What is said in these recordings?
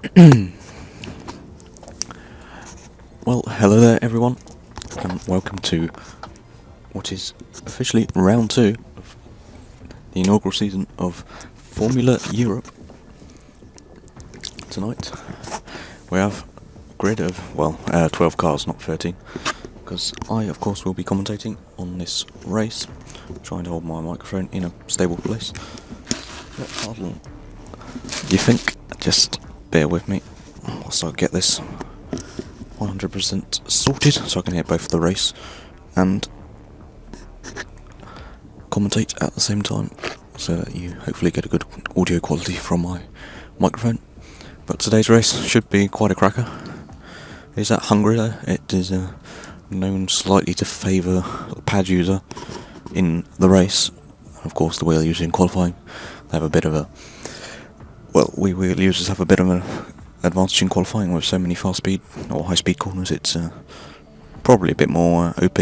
Well, hello there everyone, and welcome to what is officially round 2 of the inaugural season of Formula Europe. Tonight we have a grid of, 12 cars, not 13, because I, of course, will be commentating on this race, trying to hold my microphone in a stable place. Pardon. You think? Just bear with me whilst I get this 100% sorted, so I can hear both the race and commentate at the same time, so that you hopefully get a good audio quality from my microphone. But today's race should be quite a cracker. It's at Hungary. It is known slightly to favour the pad user in the race. Of course, the wheel user in qualifying, they have a bit of a... Well, we wheel users have a bit of an advantage in qualifying with so many fast speed or high speed corners. It's probably a bit more OP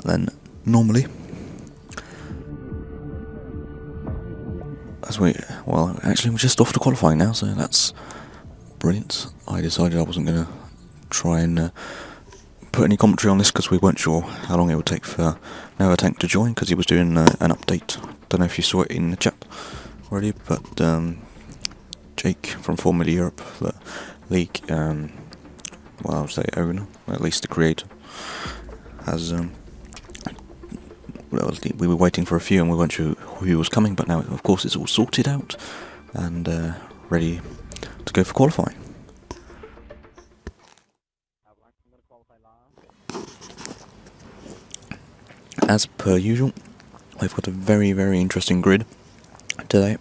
than normally. Actually we're just off to qualifying now, so that's brilliant. I decided I wasn't going to try and put any commentary on this because we weren't sure how long it would take for Nova Tank to join, because he was doing an update. Don't know if you saw it in the chat already, but Jake from Formula Europe, the league, I would say owner, or at least the creator, has we were waiting for a few and we weren't sure who was coming, but now of course it's all sorted out and ready to go for qualifying. As per usual, we've got a very, very interesting grid today.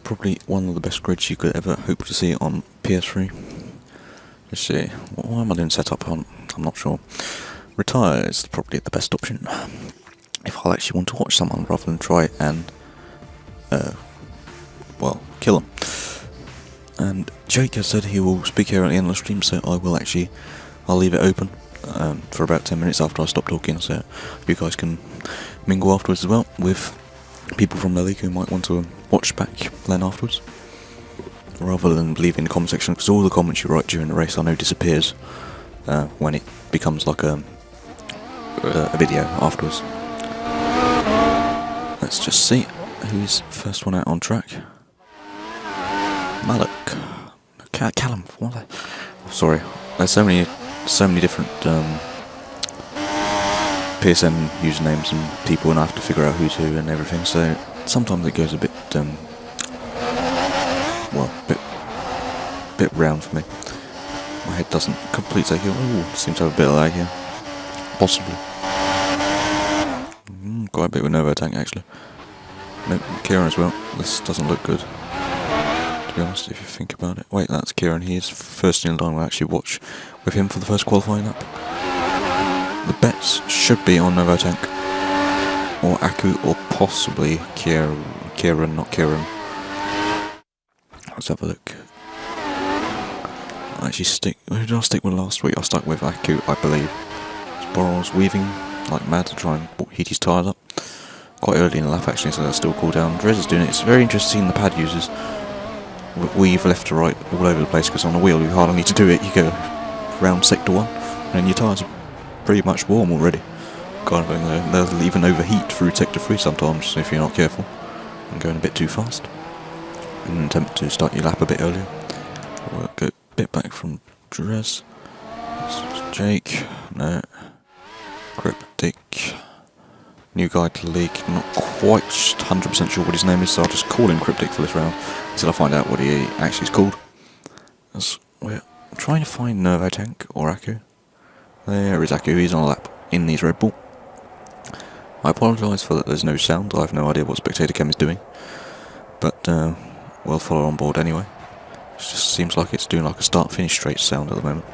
Probably one of the best grids you could ever hope to see on PS3. Let's see, what am I doing setup on? I'm not sure. Retire is probably the best option if I'll actually want to watch someone rather than try and kill them. And Jake has said he will speak here at the end of the stream, so I'll leave it open for about 10 minutes after I stop talking, so you guys can mingle afterwards as well with people from the league who might want to watch back then afterwards, rather than leave in the comment section, because all the comments you write during the race I know disappears when it becomes like a video afterwards. Let's just see who's first one out on track. Malik, Callum. Sorry, there's so many different PSN usernames and people, and I have to figure out who's who and everything. So sometimes it goes a bit bit round for me. My head doesn't completely take it. Ooh, seems to have a bit of lag here. Possibly. Quite a bit with Nova Tank actually. Nope, Kieran as well. This doesn't look good, to be honest, if you think about it. Wait, that's Kieran. He is first in line. We'll actually watch with him for the first qualifying lap. The bets should be on Nova Tank or Aku, or possibly Kieran, not Kieran. Let's have a look. Who did I stick with last week? I stuck with Aku, I believe. Borrell's weaving like mad to try and heat his tyres up. Quite early in the lap actually, so that's still cool down. Drez is doing it. It's very interesting the pad users weave left to right all over the place, because on a wheel you hardly need to do it. You go round sector 1 and your tyres are pretty much warm already. Kind of thing. They'll even overheat through sector 3 sometimes if you're not careful and going a bit too fast in an attempt to start your lap a bit earlier. We'll go a bit back from Drez. Jake, no. Cryptic. New guy to the league, not quite 100% sure what his name is, so I'll just call him Cryptic for this round until I find out what he actually is called. We're trying to find Nova Tank or Aku. There is Aku, he's on a lap in his Red Bull. I apologise for that there's no sound, I have no idea what Spectator Chem is doing, but we'll follow on board anyway. It just seems like it's doing like a start-finish straight sound at the moment,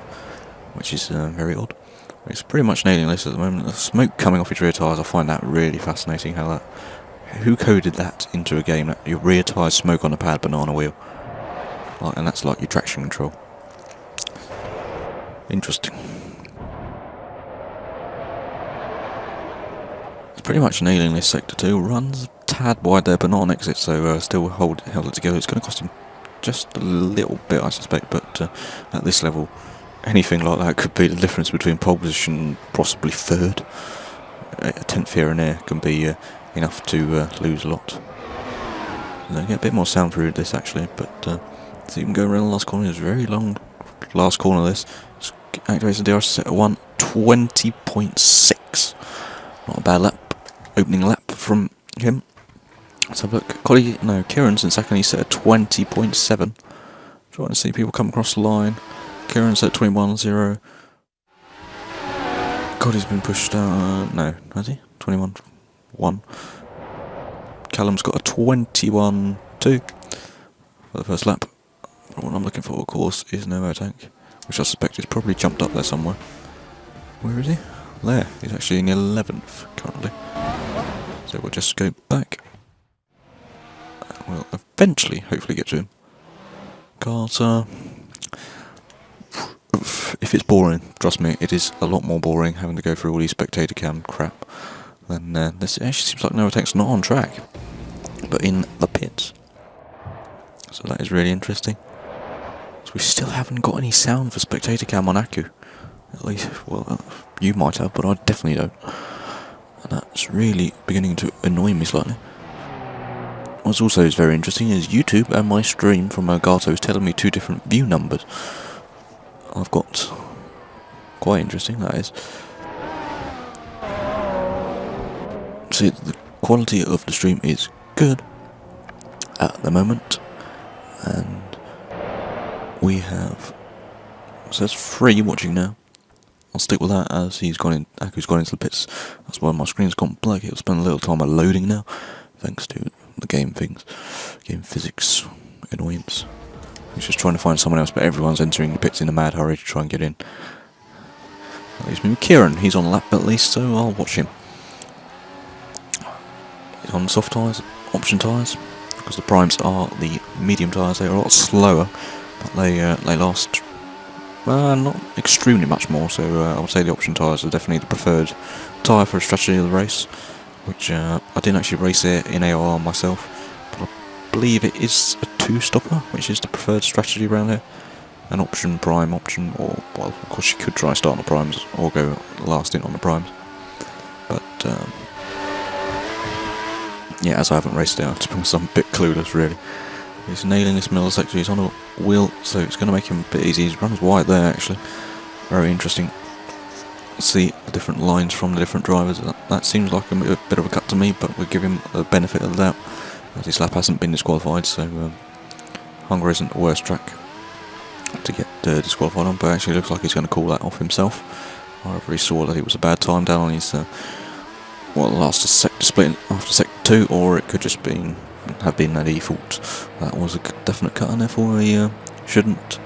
which is very odd. It's pretty much nailing this at the moment. The smoke coming off his rear tyres, I find that really fascinating. Who coded that into a game, that your rear tyres smoke on a pad banana wheel? And that's like your traction control. Interesting. It's pretty much nailing this sector 2. Runs tad wide there, but not on exit, so still held it together. It's going to cost him just a little bit, I suspect, but at this level, anything like that could be the difference between pole position and possibly third. A 10th here and there can be enough to lose a lot. So get a bit more sound through this actually, but so you can go around the last corner. It's a very long last corner. This activates the DRS set at 1:20.6. Not a bad lap. Opening lap from him. Let's have a look. Kieran's in second. He's set at 20.7. Trying to see people come across the line. Kieran's at 21.0. God, he's been pushed out. No, has he? 21.1. Callum's got a 21.2 for the first lap. But what I'm looking for, of course, is Novo Tank, which I suspect is probably jumped up there somewhere. Where is he? There. He's actually in 11th currently. So we'll just go back. We'll eventually, hopefully, get to him. Carter. If it's boring, trust me, it is a lot more boring having to go through all these spectator cam crap. Then this actually seems like Novotek's not on track, but in the pits. So that is really interesting. So we still haven't got any sound for spectator cam on Aku. At least, well, you might have, but I definitely don't. And that's really beginning to annoy me slightly. What's also is very interesting is YouTube and my stream from Elgato is telling me two different view numbers. I've got quite interesting, that is. See, the quality of the stream is good at the moment, and we have, so there's 3 watching now. I'll stick with that as Aku's gone into the pits. That's why my screen's gone black. It'll spend a little time loading now, thanks to the game physics annoyance. He's just trying to find someone else, but everyone's entering the pits in a mad hurry to try and get in. That leaves me with Kieran. He's on lap at least, so I'll watch him. He's on soft tyres, option tyres, because the primes are the medium tyres. They're a lot slower, but they last not extremely much more. So I would say the option tyres are definitely the preferred tyre for a strategy of the race. Which I didn't actually race it in AOR myself, but I believe it is a 2-stopper, which is the preferred strategy around here. An option, prime, option, or, well, of course you could try start on the primes, or go last in on the primes. But, yeah, as I haven't raced it, I'm a bit clueless, really. He's nailing this middle sector, he's on a wheel, so it's going to make him a bit easy. He runs wide there, actually. Very interesting. See the different lines from the different drivers. That seems like a bit of a cut to me, but we'll give him the benefit of the doubt. His lap hasn't been disqualified, so Hungary isn't the worst track to get disqualified on, but actually looks like he's going to call that off himself. However, he saw that it was a bad time down on his last sector split after sector 2, or it could just have been a default. That was a definite cut, and therefore he shouldn't.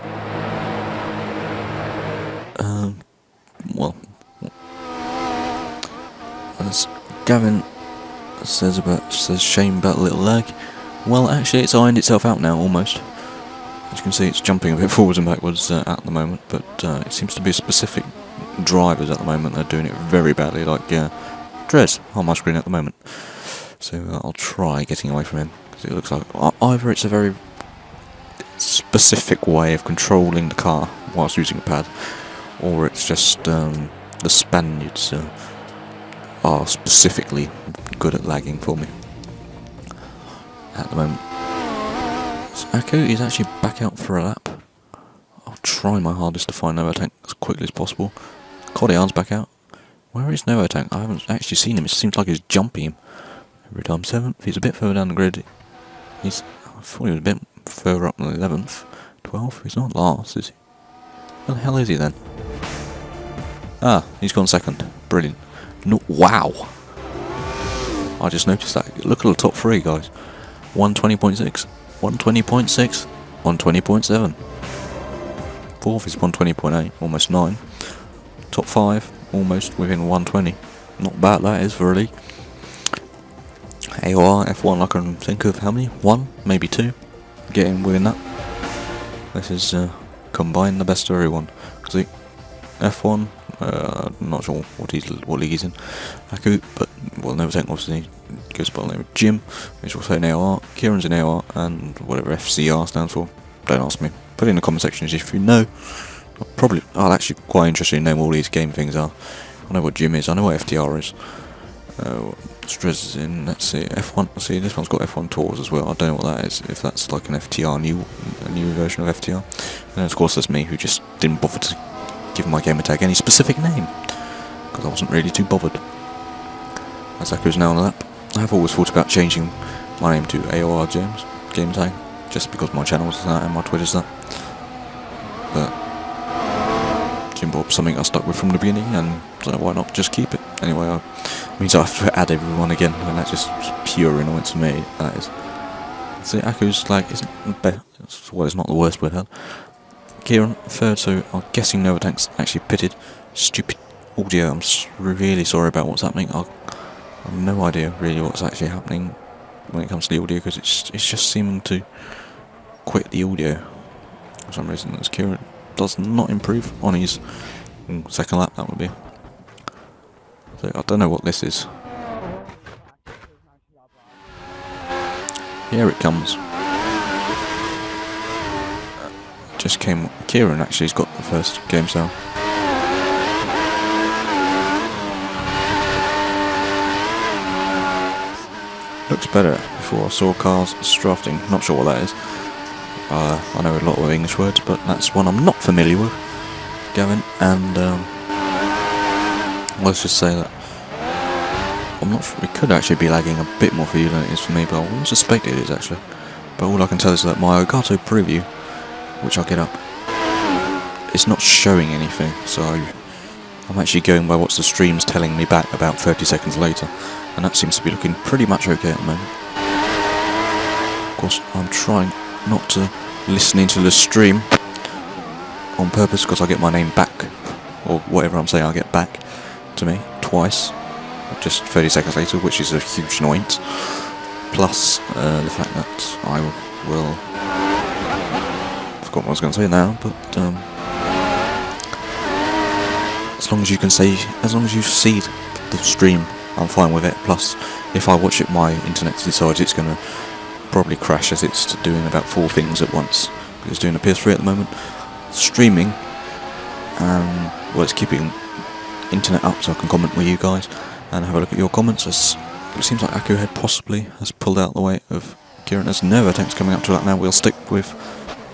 Well, as Gavin says shame about a little lag. Well, actually, it's ironed itself out now almost. As you can see, it's jumping a bit forwards and backwards at the moment, but it seems to be specific drivers at the moment. They're doing it very badly, like Drez on my screen at the moment. So I'll try getting away from him, because it looks like either it's a very specific way of controlling the car whilst using a pad, or it's just the Spaniards are specifically good at lagging for me at the moment. So Aku is actually back out for a lap. I'll try my hardest to find Novo Tank as quickly as possible. Cordian's back out. Where is Novo Tank? I haven't actually seen him. It seems like he's jumping him every time. 7th. He's a bit further down the grid. I thought he was a bit further up than 11th. 12th. He's not last, is he? Where the hell is he then? Ah, he's gone second. Brilliant. No, wow. I just noticed that. Look at the top 3, guys. 120.6, 120.6, 120.7. 4th is 120.8, almost 9. Top 5, almost within 120. Not bad that is for a league. AOR, F1, I can think of how many? 1, maybe 2. Getting within that. This is combine the best of everyone. See, F1, Not sure what league he's in. Aku, but well, Novatank obviously goes by the name of Jim. He's also in AOR. Kieran's in AOR, and whatever FCR stands for. Don't ask me. Put it in the comment section if you know. I'll actually quite interested in knowing what all these game things are. I know what Jim is. I know what FTR is. Strez is in. Let's see, F1. See, this one's got F1 Tours as well. I don't know what that is. If that's like an FTR a new version of FTR. And of course, there's me who just didn't bother to give my gamer tag any specific name because I wasn't really too bothered. As that goes now on the lap, I have always thought about changing my name to AOR James game tag just because my channel is that and my Twitter's that. But Jim Bob's something I stuck with from the beginning, and so why not just keep it? Anyway, it means I have to add everyone again, and that's just pure annoyance for me. That is. See, Aku's like it's not the worst we've had. Kieran third, so I'm guessing Novatank's actually pitted. Stupid audio. I'm really sorry about what's happening. I have no idea really what's actually happening when it comes to the audio, because it's just seeming to quit the audio for some reason. As Kieran does not improve on his second lap, that would be. So I don't know what this is. Here it comes. Just came. Kieran actually has got the first game sound. Looks better before I saw cars drafting. Not sure what that is. I know a lot of English words, but that's one I'm not familiar with, Gavin. And let's just say that I'm not sure. It could actually be lagging a bit more for you than it is for me, but I wouldn't suspect it is actually. But all I can tell is that my Elgato preview, which I'll get up, it's not showing anything, so I'm actually going by what the stream's telling me back about 30 seconds later, and that seems to be looking pretty much okay at the moment. Of course, I'm trying not to listen into the stream on purpose, because I get my name back, or whatever I'm saying I get back to me twice, just 30 seconds later, which is a huge annoyance. Plus the fact that I will... forgot what I was going to say now, but as long as you see the stream, I'm fine with it. Plus, if I watch it, my internet decides it's going to probably crash, as it's doing about 4 things at once. It's doing a PS3 at the moment, streaming, and well, it's keeping internet up so I can comment with you guys and have a look at your comments. It seems like Aku Head possibly has pulled out the way of Kieran. There's no attempts coming up to that now. We'll stick with,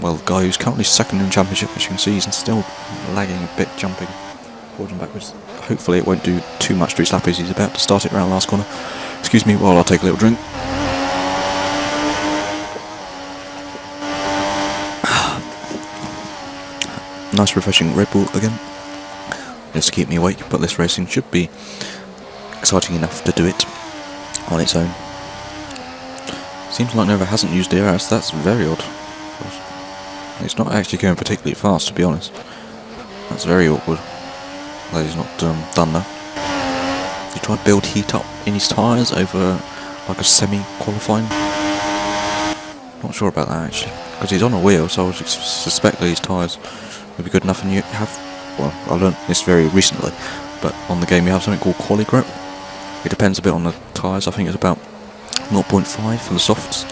well, the guy who's currently second in the championship. As you can see, he's still lagging a bit, jumping forward and backwards. Hopefully it won't do too much to his lap as he's about to start it around the last corner. Excuse me while I take a little drink. Nice refreshing Red Bull again, just to keep me awake, but this racing should be exciting enough to do it on its own. Seems like Nova hasn't used DRS, that's very odd. It's not actually going particularly fast, to be honest. That's very awkward that he's not done that. He tried to build heat up in his tyres over like a semi-qualifying. Not sure about that actually, because he's on a wheel, so I would suspect that his tyres would be good enough. And you have, well, I learned this very recently, but on the game you have something called quali grip. It depends a bit on the tyres. I think it's about 0.5 for the softs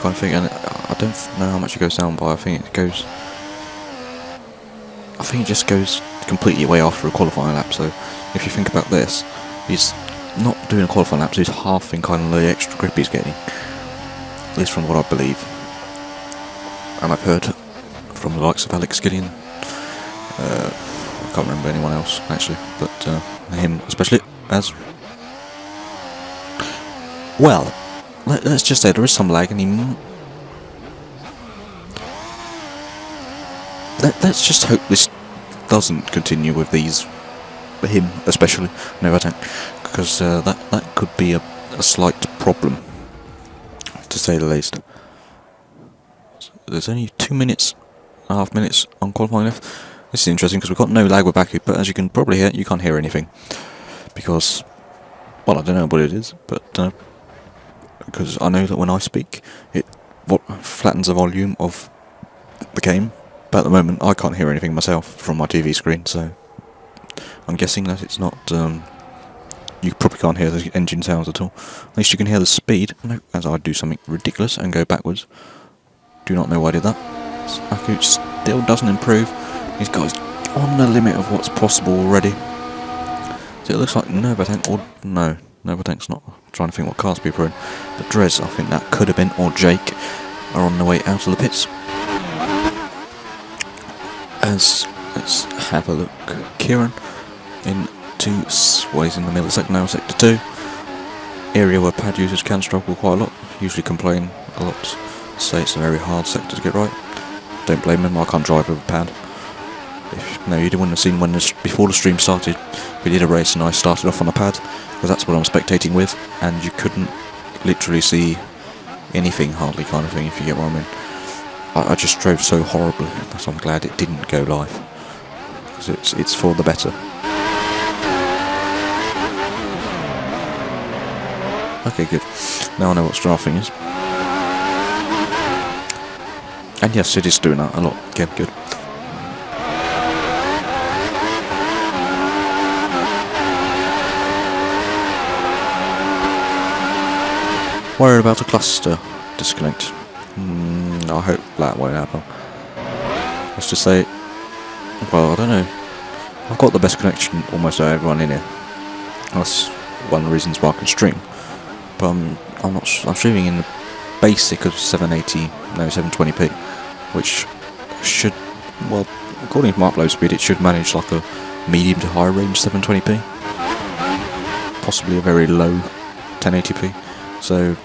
kind of thing, and I don't know how much it goes down by. I think it just goes completely away after a qualifying lap. So if you think about this, he's not doing a qualifying lap, so he's halving kind of the extra grip he's getting, at least from what I believe. And I've heard from the likes of Alex Gideon, I can't remember anyone else actually, but him especially, as well. Let's just say there is some lag, and let's just hope this doesn't continue with these, him especially, Novatank, because that could be a slight problem, to say the least. So there's only 2.5 minutes on qualifying left. This is interesting because we've got no lag with Baku, but as you can probably hear, you can't hear anything because, well, I don't know what it is, but because I know that when I speak, it flattens the volume of the game. But at the moment, I can't hear anything myself from my TV screen, so I'm guessing that it's not, you probably can't hear the engine sounds at all. At least you can hear the speed, as I do something ridiculous and go backwards. Do not know why I did that. Aku still doesn't improve. These guys on the limit of what's possible already. So it looks like Novatank, or no, Novatank's not. I'm trying to think what cars people are in. But Drez, I think that could have been, or Jake, are on the way out of the pits. Let's have a look. Kieran into ways in the middle of the sector now, sector 2. Area where pad users can struggle quite a lot. Usually complain a lot. Say it's a very hard sector to get right. Don't blame them, I can't drive with a pad. No, you wouldn't have seen when before the stream started, we did a race and I started off on a pad, because that's what I'm spectating with, and you couldn't literally see anything hardly, kind of thing, if you get what I mean. I just drove so horribly that I'm glad it didn't go live, because it's for the better. Okay, good. Now I know what strafing is. And yes, it is doing that a lot. Again, good. Worried about a cluster disconnect. I hope that won't happen. Let's just say, well, I don't know. I've got the best connection almost to everyone in here. That's one of the reasons why I can stream. But I'm streaming in the basic of 720p, which should, well, according to my upload speed, it should manage like a medium to high range 720p, possibly a very low 1080p. So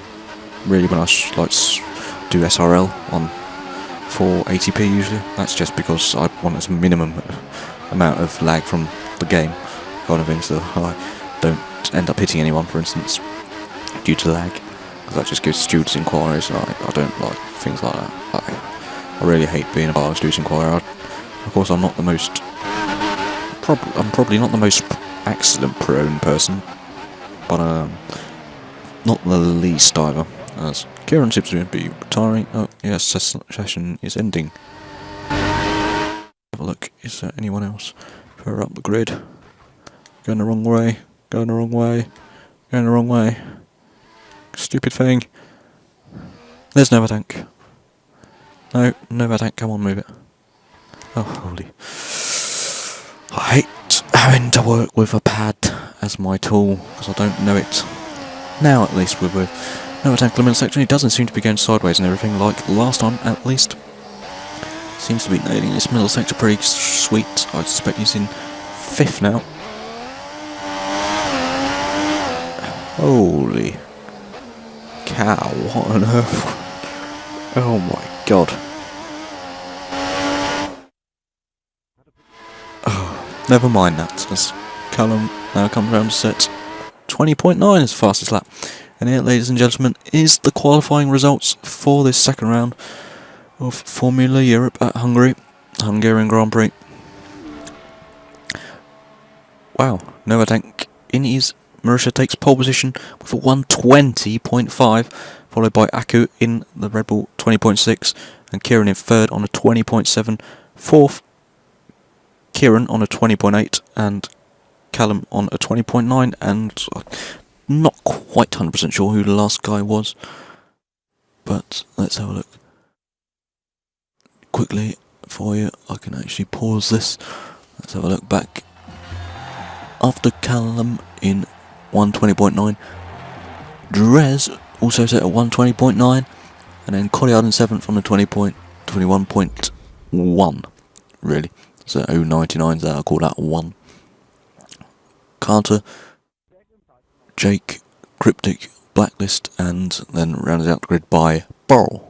really, when I do SRL on 480p usually, that's just because I want as minimum amount of lag from the game, kind of thing, so I don't end up hitting anyone, for instance, due to lag, because that just gives students inquiries, and I don't like things like that. I really hate being a part of students inquiry. Of course, I'm not the most, I'm probably not the most accident prone person, but not the least either, as Kieran seems to be retiring. Oh yes, session is ending. Have a look, is there anyone else further up the grid? Going the wrong way, going the wrong way, going the wrong way. Stupid thing. There's Novatank. No, Novatank, come on, move it. Oh, holy. I hate having to work with a pad as my tool, because I don't know it. Now, at least, with Novatank in the middle section, he doesn't seem to be going sideways and everything like last time, at least. Seems to be nailing this middle sector pretty sweet. I suspect he's in 5th now. Holy cow, what on earth? Oh my god. Oh, never mind that, as Callum now comes around to set 20.9 as fastest lap. And here, ladies and gentlemen, is the qualifying results for this second round of Formula Europe at Hungarian Grand Prix. Wow, Novatank in his Marussia takes pole position with a 120.5, followed by Aku in the Red Bull 20.6, and Kieran in 3rd on a 20.7, 4th Kieran on a 20.8, and Callum on a 20.9, and I'm not quite 100% sure who the last guy was, but let's have a look quickly for you. I can actually pause this. Let's have a look back. After Callum in 120.9, Drez also set at 120.9, and then Colliard in 7th on the 21.1, really. So 0.99s there, I'll call that 1. Carter, Jake, Cryptic, Blacklist, and then rounded out the grid by Burl.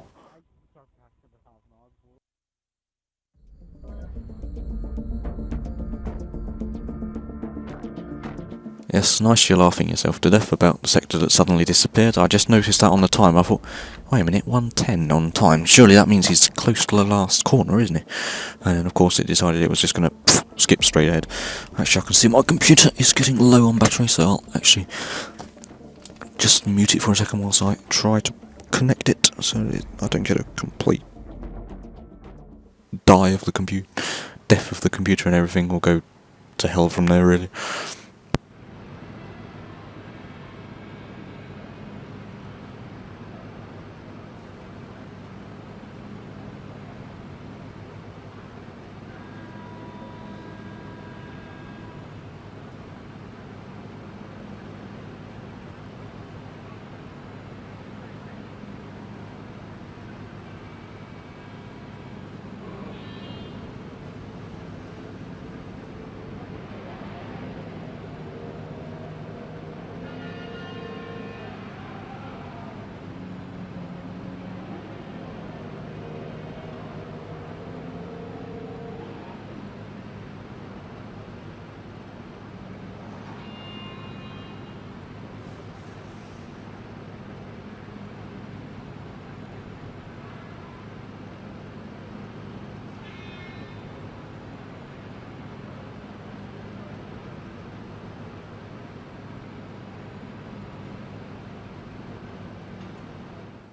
Yes, nice you're laughing yourself to death about the sector that suddenly disappeared. I just noticed that on the time. I thought, wait a minute, 110 on time. Surely that means he's close to the last corner, isn't he? And then, of course, it decided it was just going to skip straight ahead. Actually, I can see my computer is getting low on battery, so I'll actually just mute it for a second whilst I try to connect it, so I don't get a complete death of the computer and everything will go to hell from there, really.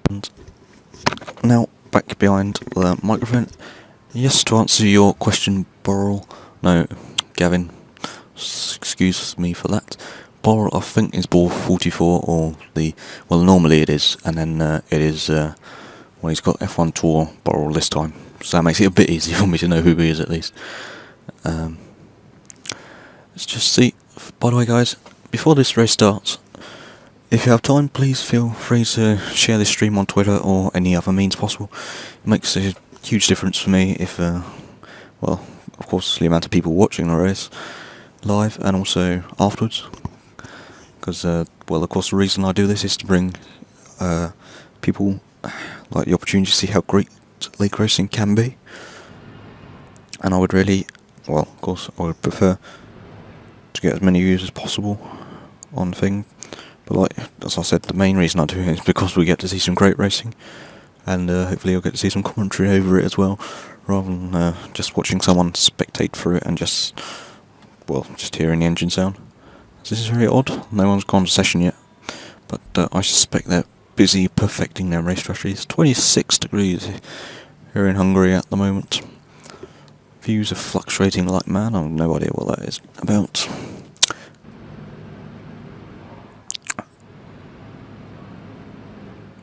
And now back behind the microphone. Yes, to answer your question, Borrell. No, Gavin. Excuse me for that. Borrell, I think, is ball 44, or well, normally it is, and then it is, well, he's got F1 Tour Borrell this time, so that makes it a bit easier for me to know who he is at least. Let's just see. By the way, guys, before this race starts, if you have time, please feel free to share this stream on Twitter or any other means possible. It makes a huge difference for me if, well, of course, the amount of people watching the race live and also afterwards. Because, well, of course, the reason I do this is to bring people like the opportunity to see how great league racing can be. And I would really, well, of course, I would prefer to get as many views as possible on the thing. But like, as I said, the main reason I do it is because we get to see some great racing, and hopefully you'll get to see some commentary over it as well, rather than just watching someone spectate through it and just hearing the engine sound. This is very odd. No one's gone to session yet, but I suspect they're busy perfecting their race strategy. It's 26 degrees here in Hungary at the moment. Views are fluctuating like man. I have no idea what that is about.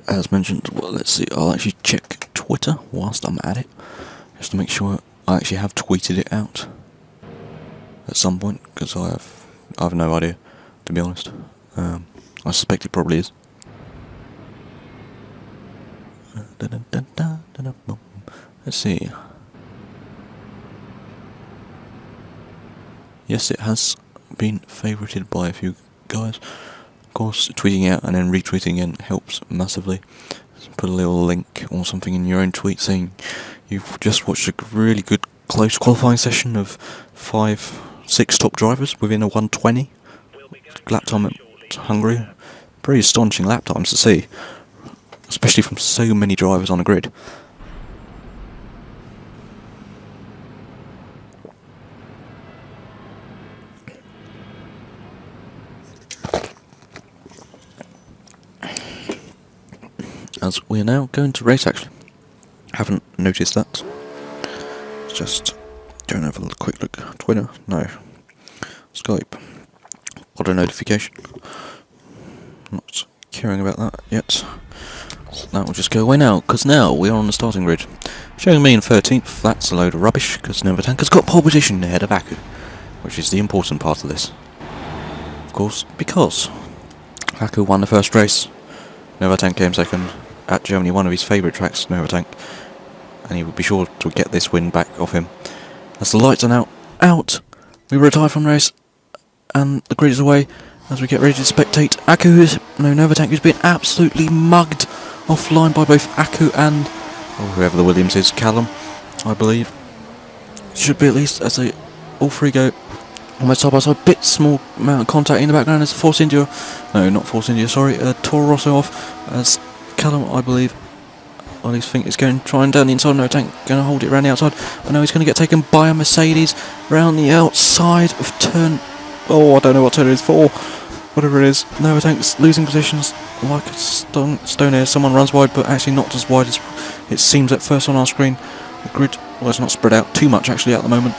As mentioned, well, let's see, I'll actually check Twitter whilst I'm at it, just to make sure I actually have tweeted it out at some point, because I have no idea, to be honest. I suspect it probably is. Let's see. Yes, it has been favourited by a few guys. Of course, tweeting out and then retweeting in helps massively. Just put a little link or something in your own tweet saying you've just watched a really good close qualifying session of 5-6 top drivers within a 1:20 lap time at Hungary. Pretty astonishing lap times to see, especially from so many drivers on the grid. As we are now going to race, actually. Haven't noticed that. Just going over a quick look. Twitter? No. Skype. Got a notification. Not caring about that yet. So that will just go away now, because now we are on the starting grid. Showing me in 13th, that's a load of rubbish, because Novatank has got pole position ahead of Aku, which is the important part of this. Of course, because Aku won the first race, Novatank came second. At Germany, one of his favourite tracks, Novatank, and he would be sure to get this win back off him. As the lights are now out, we retire from the race, and the grid is away as we get ready to spectate. Novatank is being absolutely mugged offline by both Aku and whoever the Williams is, Callum, I believe. Should be at least, as they all three go almost side by side. Bit small amount of contact in the background as Force India, no, not Force India, sorry, Toro Rosso off as Callum, I believe, I at least think it's going trying down the inside. Novatank going to hold it around the outside. I know he's going to get taken by a Mercedes round the outside of turn. Oh, I don't know what turn it is for. Whatever it is, Novatank's losing positions like a stone air. Someone runs wide, but actually not as wide as it seems at first on our screen. The grid, well, it's not spread out too much actually at the moment.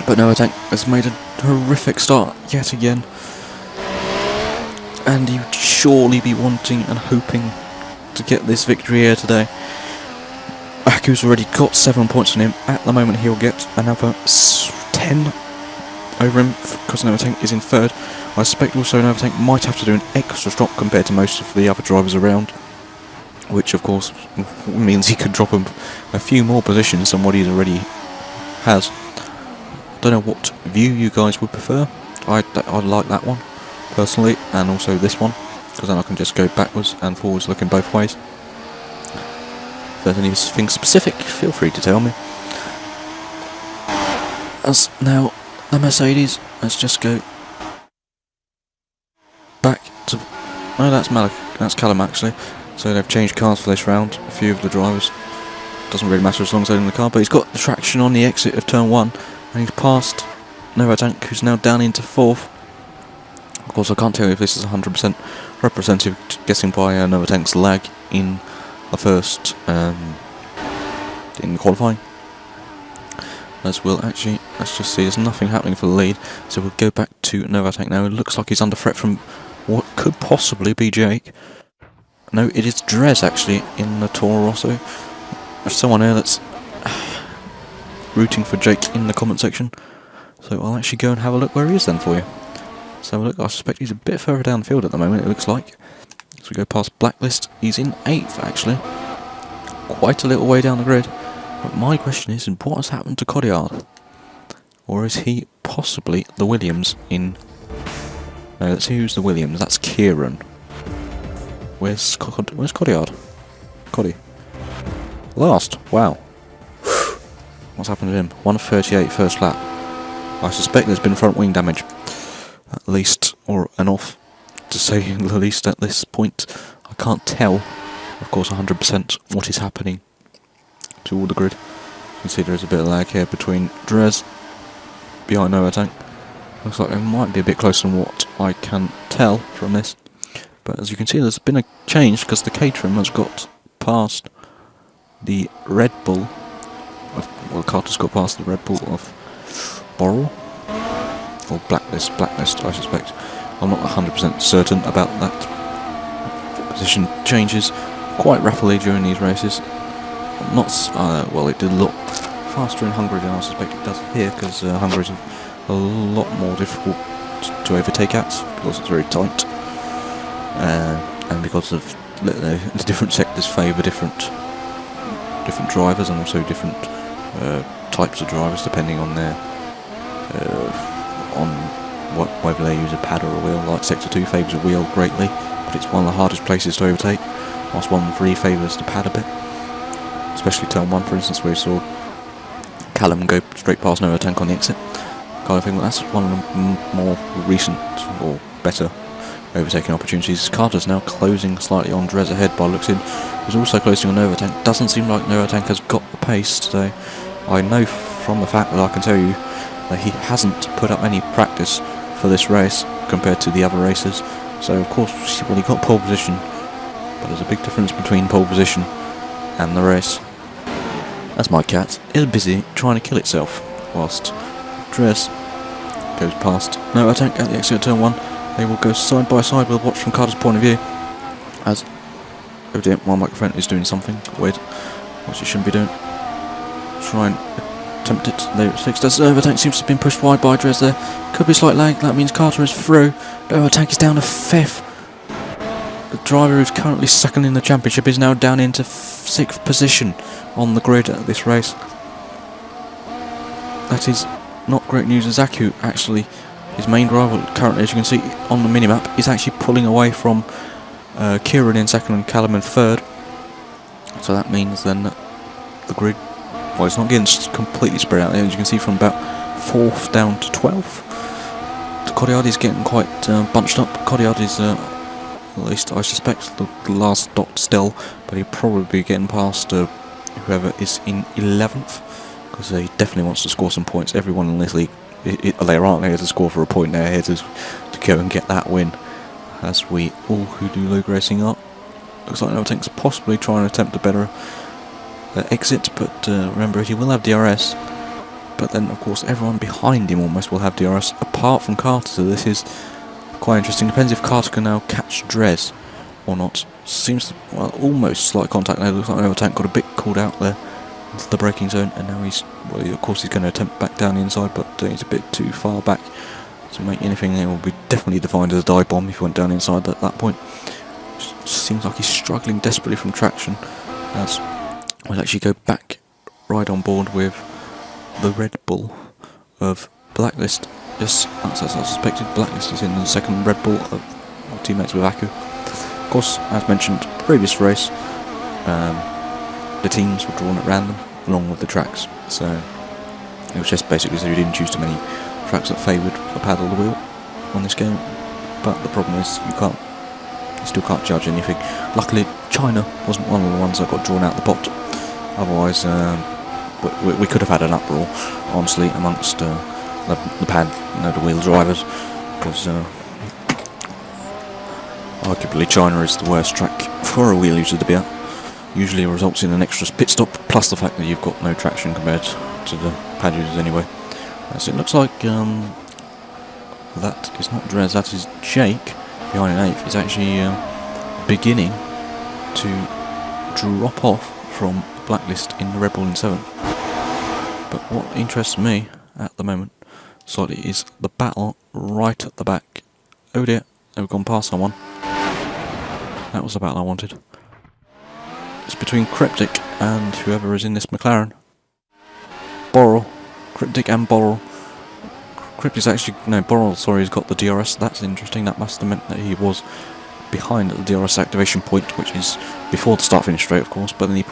But Novatank has made a horrific start yet again. And he would surely be wanting and hoping to get this victory here today. Aku's already got 7 points on him. At the moment he'll get another 10 over him because Novatank is in third. I suspect also Novatank might have to do an extra drop compared to most of the other drivers around, which of course means he could drop him a few more positions than what he already has. Don't know what view you guys would prefer. I like that one personally, and also this one, because then I can just go backwards and forwards looking both ways. If there's anything specific, feel free to tell me. As now the Mercedes, let's just go back to... Oh, that's Malik, that's Callum actually. So they've changed cars for this round, a few of the drivers. Doesn't really matter as long as they're in the car, but he's got the traction on the exit of turn 1, and he's passed Novatank, who's now down into 4th. Of course I can't tell you if this is 100% representative, guessing by Novatank's lag in the first in qualifying. As we'll actually, let's just see, there's nothing happening for the lead, so we'll go back to Novatank now. It looks like he's under threat from what could possibly be Jake. No, it is Drez actually in the Toro Rosso. There's someone here that's rooting for Jake in the comment section, so I'll actually go and have a look where he is then for you. So look, I suspect he's a bit further down the field at the moment, it looks like. As we go past Blacklist, he's in 8th actually. Quite a little way down the grid. But my question is, what has happened to Cotillard? Or is he possibly the Williams in... No, let's see who's the Williams, that's Kieran. Where's Cotillard? Cotty. Last, wow. What's happened to him? 1:38 first lap. I suspect there's been front wing damage. At least, or enough to say the least at this point. I can't tell, of course, 100% what is happening to all the grid. You can see there's a bit of lag here between Drez behind Novatank. Looks like it might be a bit closer than what I can tell from this. But as you can see, there's been a change because the Caterham has got past the Red Bull. Well, Carter's got past the Red Bull of Borrell. Or Blacklist, I suspect. I'm not 100% certain about that. Position changes quite rapidly during these races. Not well, it did look faster in Hungary than I suspect it does here, because Hungary is a lot more difficult to overtake at, because it's very tight, and because of the different sectors favour different drivers, and also different types of drivers depending on their whether they use a pad or a wheel. Like Sector 2 favours a wheel greatly, but it's one of the hardest places to overtake, whilst 1-3 favours the pad a bit. Especially turn 1, for instance, where we saw Callum go straight past Novatank on the exit. Kind of thing. That's one of the more recent or better overtaking opportunities. Carter's now closing slightly on Drez ahead by looks in. He's also closing on Novatank. Doesn't seem like Novatank has got the pace today. I know from the fact that I can tell you that he hasn't put up any practice for this race compared to the other races. So of course, well, he got pole position, but there's a big difference between pole position and the race. As my cat is busy trying to kill itself, whilst Drez goes past Novatank at the exit of turn 1. They will go side by side. We'll watch from Carter's point of view. As oh dear, my microphone is doing something weird, which it shouldn't be doing. Try and attempt it. There it's fixed. As Novatank seems to have been pushed wide by Drez there. Could be slight lag. That means Carter is through. Novatank is down to 5th. The driver who's currently second in the championship is now down into 6th position on the grid at this race. That is not great news. Zaku, actually, his main driver currently, as you can see on the minimap, is actually pulling away from Kieran in 2nd and Callum in 3rd. So that means then that the grid, well, it's not getting completely spread out there, as you can see, from about 4th down to 12th. Cotillard is getting quite bunched up. Cotillard is, at least I suspect, the last dot still, but he'll probably be getting past whoever is in 11th, because he definitely wants to score some points. Everyone in this league, they aren't here to score for a point, they're here to go and get that win, as we all who do league racing are. Looks like Novatank's possibly trying to attempt a better exit, but remember, he will have DRS, But then, of course, everyone behind him almost will have DRS, apart from Carter, so this is quite interesting. Depends if Carter can now catch Drez or not. Seems, well, almost slight contact there. Looks like Nova Tank got a bit called out there into the braking zone, and now he's, well, of course he's going to attempt back down the inside, but he's a bit too far back to make anything. It will be definitely defined as a dive bomb if he went down inside at that point. Seems like he's struggling desperately from traction, as we'll actually go back right on board with the Red Bull of Blacklist. Yes, that's as I suspected. Blacklist is in the second Red Bull of teammates with Aku. Of course, as mentioned, previous race, the teams were drawn at random along with the tracks. So it was just basically so you didn't choose too many tracks that favoured the paddle of the wheel on this game. But the problem is you still can't judge anything. Luckily, China wasn't one of the ones that got drawn out the pot. Otherwise, we could have had an uproar, honestly, amongst the wheel drivers, because arguably China is the worst track for a wheel user to be at. Usually it results in an extra pit stop, plus the fact that you've got no traction compared to the pad users anyway. So it looks like that is not Drez, that is Jake behind an 8th. He's actually beginning to drop off from Blacklist in the Red Bull in 7th. But what interests me at the moment slightly is the battle right at the back. Oh dear, they've gone past someone. That was the battle I wanted. It's between Cryptic and whoever is in this McLaren. Borrell. Cryptic and Borrell. Cryptic's actually, no, Borrell, sorry, he's got the DRS. That's interesting. That must have meant that he was behind at the DRS activation point, which is before the start-finish straight, of course, but then he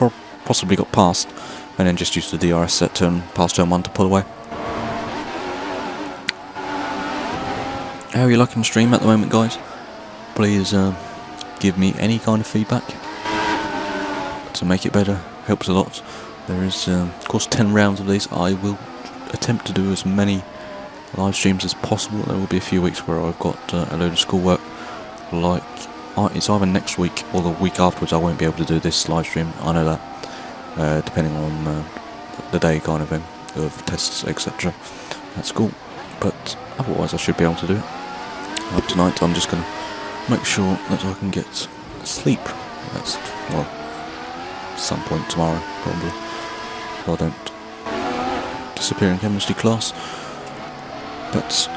possibly got past and then just used the DRS set past turn 1 to pull away. How are you liking the stream at the moment, guys? Please give me any kind of feedback to make it better. Helps a lot. There is, of course, 10 rounds of these. I will attempt to do as many live streams as possible. There will be a few weeks where I've got a load of schoolwork. Like, it's either next week or the week afterwards I won't be able to do this live stream. I know that. Depending on the day kind of thing, of tests, etc. That's cool. But otherwise I should be able to do it. Tonight I'm just going to make sure that I can get sleep. That's, well, some point tomorrow, probably. So I don't disappear in chemistry class. But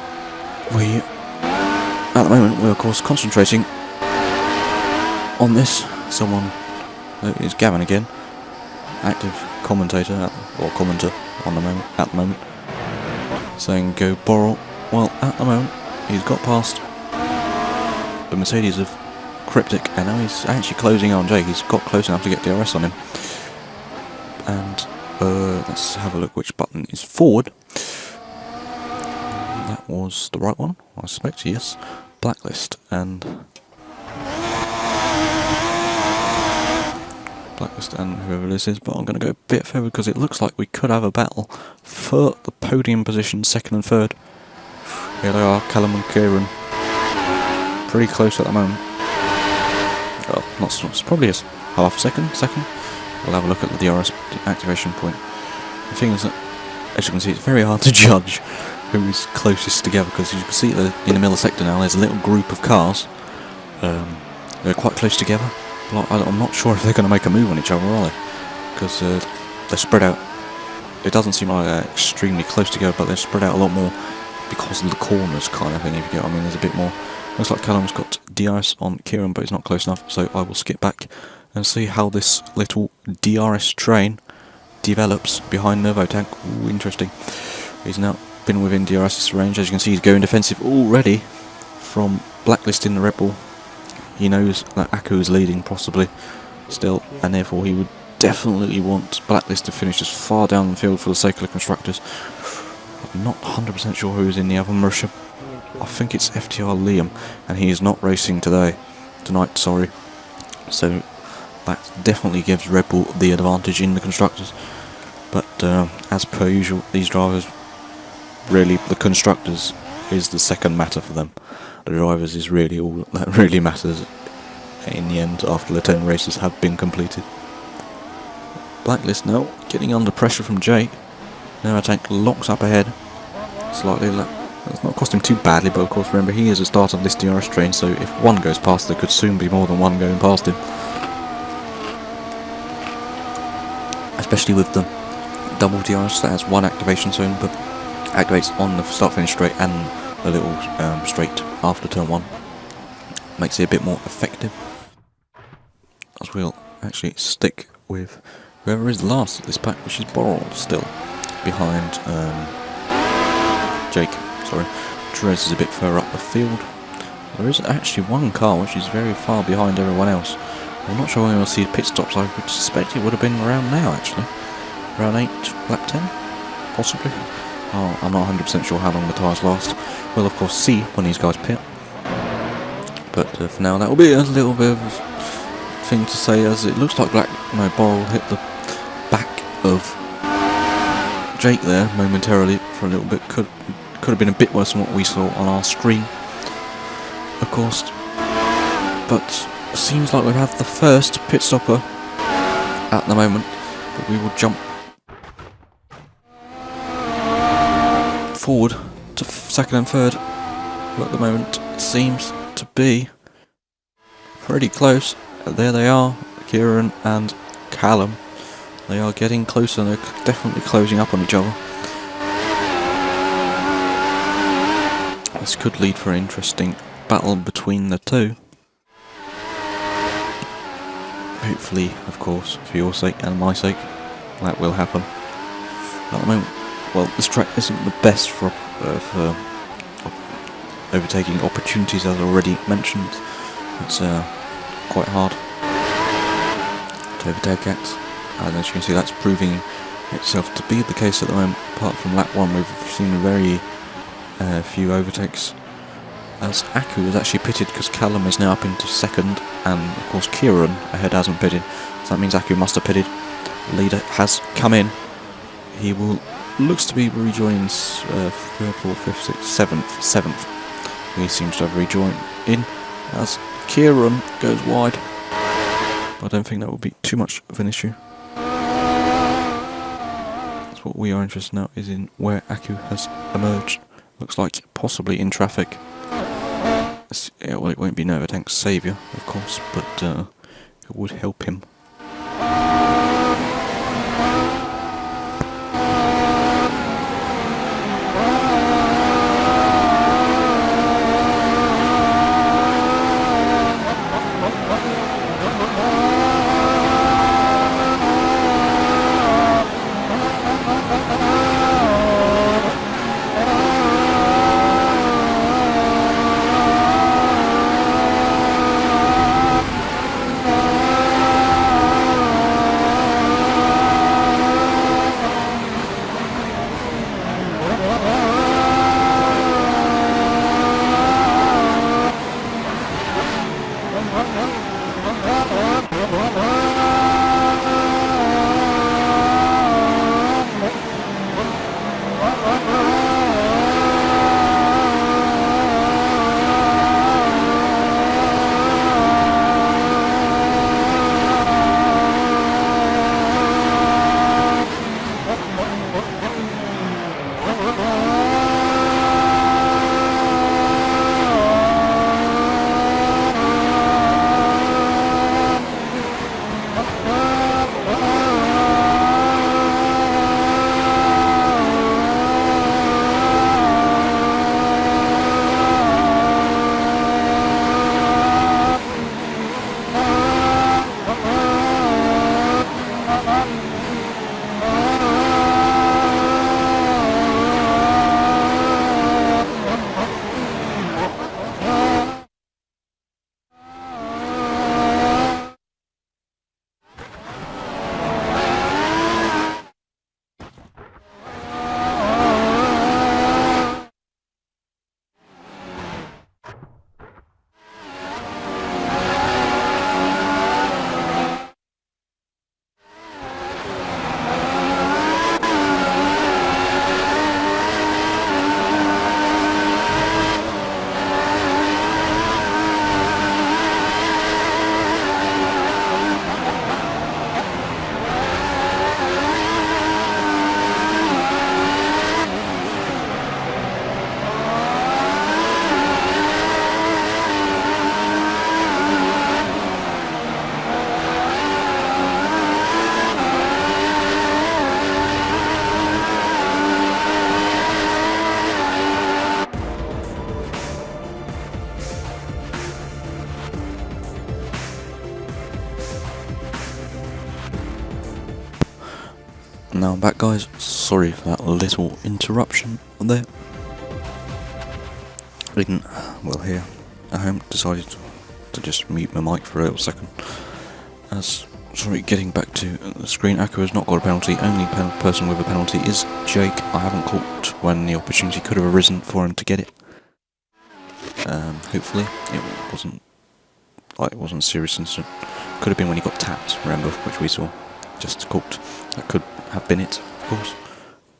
at the moment, we're of course concentrating on this. Someone, it's Gavin again, active commentator, or commenter on the moment, at the moment, saying go Borrell. Well, at the moment, he's got past the Mercedes of Cryptic, and now he's actually closing on Jake. He's got close enough to get DRS on him. And let's have a look which button is forward. That was the right one, I suspect, yes. Blacklist and whoever this is, but I'm going to go a bit further because it looks like we could have a battle for the podium position, 2nd and 3rd. Here they are, Callum and Kieran. Pretty close at the moment. Well, not so, it's probably a half second. We'll have a look at the DRS activation point. The thing is that, as you can see, it's very hard to judge who is closest together, because you can see that in the middle sector now there's a little group of cars. They're quite close together. I'm not sure if they're going to make a move on each other, are they? Because they're spread out. It doesn't seem like they're extremely close together, but they're spread out a lot more because of the corners kind of thing, if you get what I mean. There's a bit more. Looks like Callum's got DRS on Kieran, but he's not close enough, so I will skip back and see how this little DRS train develops behind Nervotank. Ooh, interesting. He's now been within DRS's range. As you can see, he's going defensive already from Blacklist in the Red Bull. He knows that Aku is leading, possibly, still, and therefore he would definitely want Blacklist to finish as far down the field for the sake of the constructors. I'm not 100% sure who's in the other Marisha. I think it's FTR Liam, and he is not racing tonight, sorry. So that definitely gives Red Bull the advantage in the constructors. But as per usual, these drivers, really, the constructors is the second matter for them. The drivers is really all that really matters in the end after the 10 races have been completed. Blacklist now getting under pressure from Jake. Now our tank locks up ahead. Slightly. It's not cost him too badly, but of course remember he is the start of this DRS train, so if one goes past there could soon be more than one going past him. Especially with the double DRS that has one activation zone, but activates on the start finish straight and a little straight after turn 1. Makes it a bit more effective. As we'll actually stick with whoever is last at this pack, which is Borrell still behind Jake. Sorry, Drez is a bit further up the field. There is actually one car which is very far behind everyone else. I'm not sure when we'll see pit stops. I would suspect it would have been around now actually. Around 8, lap 10? Possibly? Oh, I'm not 100% sure how long the tyres last. We'll of course see when these guys pit. But for now that will be a little bit of a thing to say, as it looks like Borrell hit the back of Jake there momentarily for a little bit. Could have been a bit worse than what we saw on our screen, of course. But seems like we have the first pit stopper at the moment. But we will jump forward to second and third. But at the moment it seems to be pretty close. There they are, Kieran and Callum. They are getting closer, and they're definitely closing up on each other. This could lead for an interesting battle between the two. Hopefully, of course, for your sake and my sake, that will happen. At the moment, well, this track isn't the best for overtaking opportunities, as already mentioned. It's quite hard to overtake at, and as you can see, that's proving itself to be the case at the moment. Apart from lap 1, we've seen very few overtakes, as Aku has actually pitted because Callum is now up into second, and of course Kieran ahead hasn't pitted, so that means Aku must have pitted. Leader has come in. He looks to be rejoining 3rd, 4th, 5th, 6th, 7th. He seems to have rejoined in as Kieran goes wide. But I don't think that will be too much of an issue. That's what we are interested in now, is in where Aku has emerged. Looks like possibly in traffic. Yeah, well, it won't be Novatank's saviour, of course, but it would help him. Now I'm back, guys. Sorry for that little interruption there. Well, here at home, decided to just mute my mic for a little second. Getting back to the screen, Aku has not got a penalty. Only person with a penalty is Jake. I haven't caught when the opportunity could have arisen for him to get it. Hopefully it wasn't a serious incident. Could have been when he got tapped, remember, which we saw. Just caught. That could have been it, of course.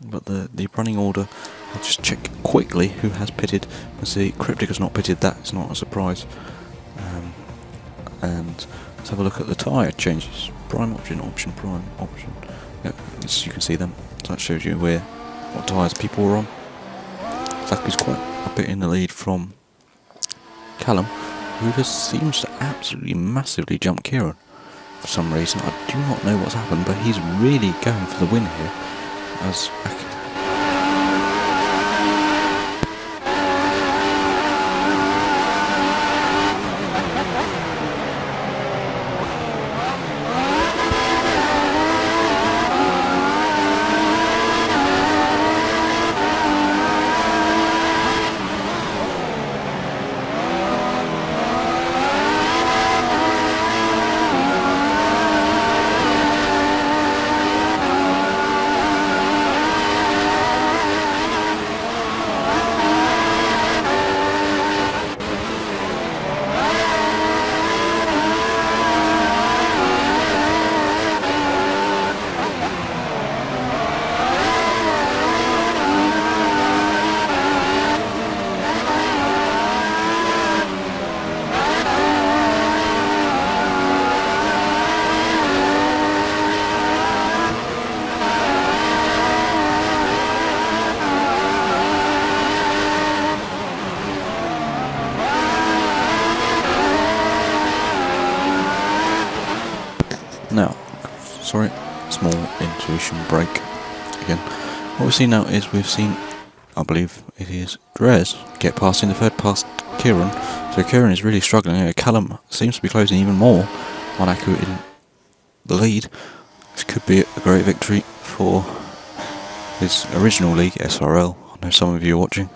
But the running order, I'll just check quickly who has pitted. Let's see, Cryptic has not pitted, that's not a surprise. And let's have a look at the tyre changes. Prime option, prime option. Yep, you can see them. So that shows you what tyres people were on. Zaku's quite a bit in the lead from Callum, who just seems to absolutely massively jump Kieran. For some reason, I do not know what's happened, but he's really going for the win here. As now, small intuition break again. What we've seen now is I believe it is Drez get past in the third past Kieran. So Kieran is really struggling. Callum seems to be closing even more on Aku in the lead. This could be a great victory for his original league, SRL. I know some of you are watching.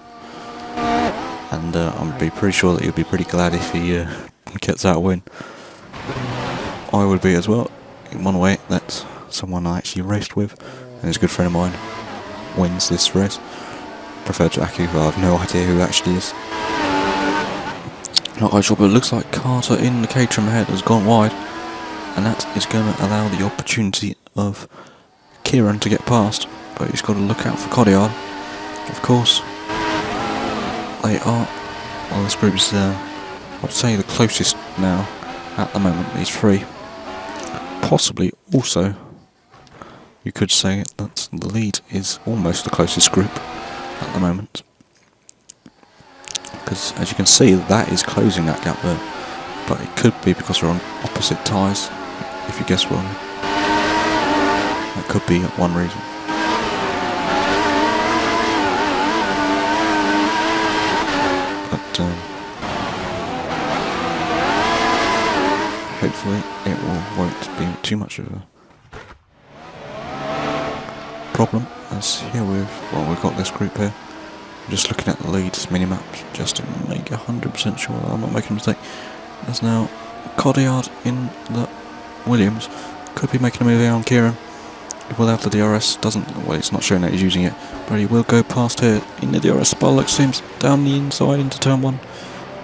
And I'm pretty sure that he'll be pretty glad if he gets that win. I would be as well. In one way, that's someone I actually raced with, and is a good friend of mine, wins this race. Preferred to Aku, but I have no idea who actually is. Not quite sure, but it looks like Carter in the Caterham ahead has gone wide, and that is going to allow the opportunity of Kieran to get past, but he's got to look out for Coddiard. Of course, they are, well, this group is, I would say, the closest now at the moment, these three. Possibly also, you could say that the lead is almost the closest group at the moment. Because as you can see, that is closing that gap there. But it could be because we're on opposite tyres, if you guess wrong. That could be one reason. But hopefully it won't be too much of a problem, as here we've got this group here. I'm just looking at the leads minimap just to make 100% sure that I'm not making a mistake. There's now Coddiard in the Williams, could be making a move here on Kieran. He will have the DRS, it's not showing that he's using it, but he will go past here in the DRS. Sparlock seems down the inside into turn 1.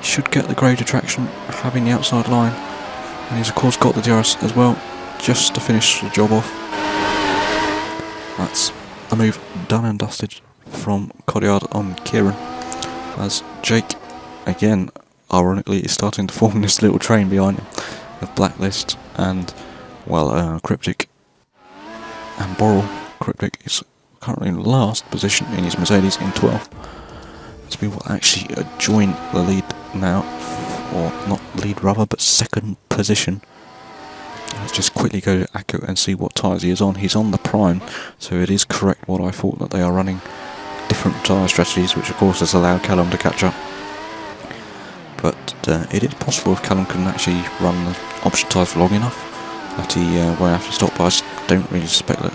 Should get the greater traction, having the outside line. And he's of course got the DRS as well, just to finish the job off. That's the move done and dusted from Coddiard on Kieran. As Jake, again, ironically, is starting to form this little train behind him of Blacklist and, well, Cryptic and Borrell. Cryptic is currently in last position in his Mercedes in 12th. So we will actually join the lead now, or not lead rather, but second position. Let's just quickly go to Aku and see what tyres he is on. He's on the prime, so it is correct what I thought, that they are running different tyre strategies, which of course has allowed Callum to catch up. But it is possible if Callum can actually run the option tyres for long enough that he won't have to stop, but I just don't really suspect that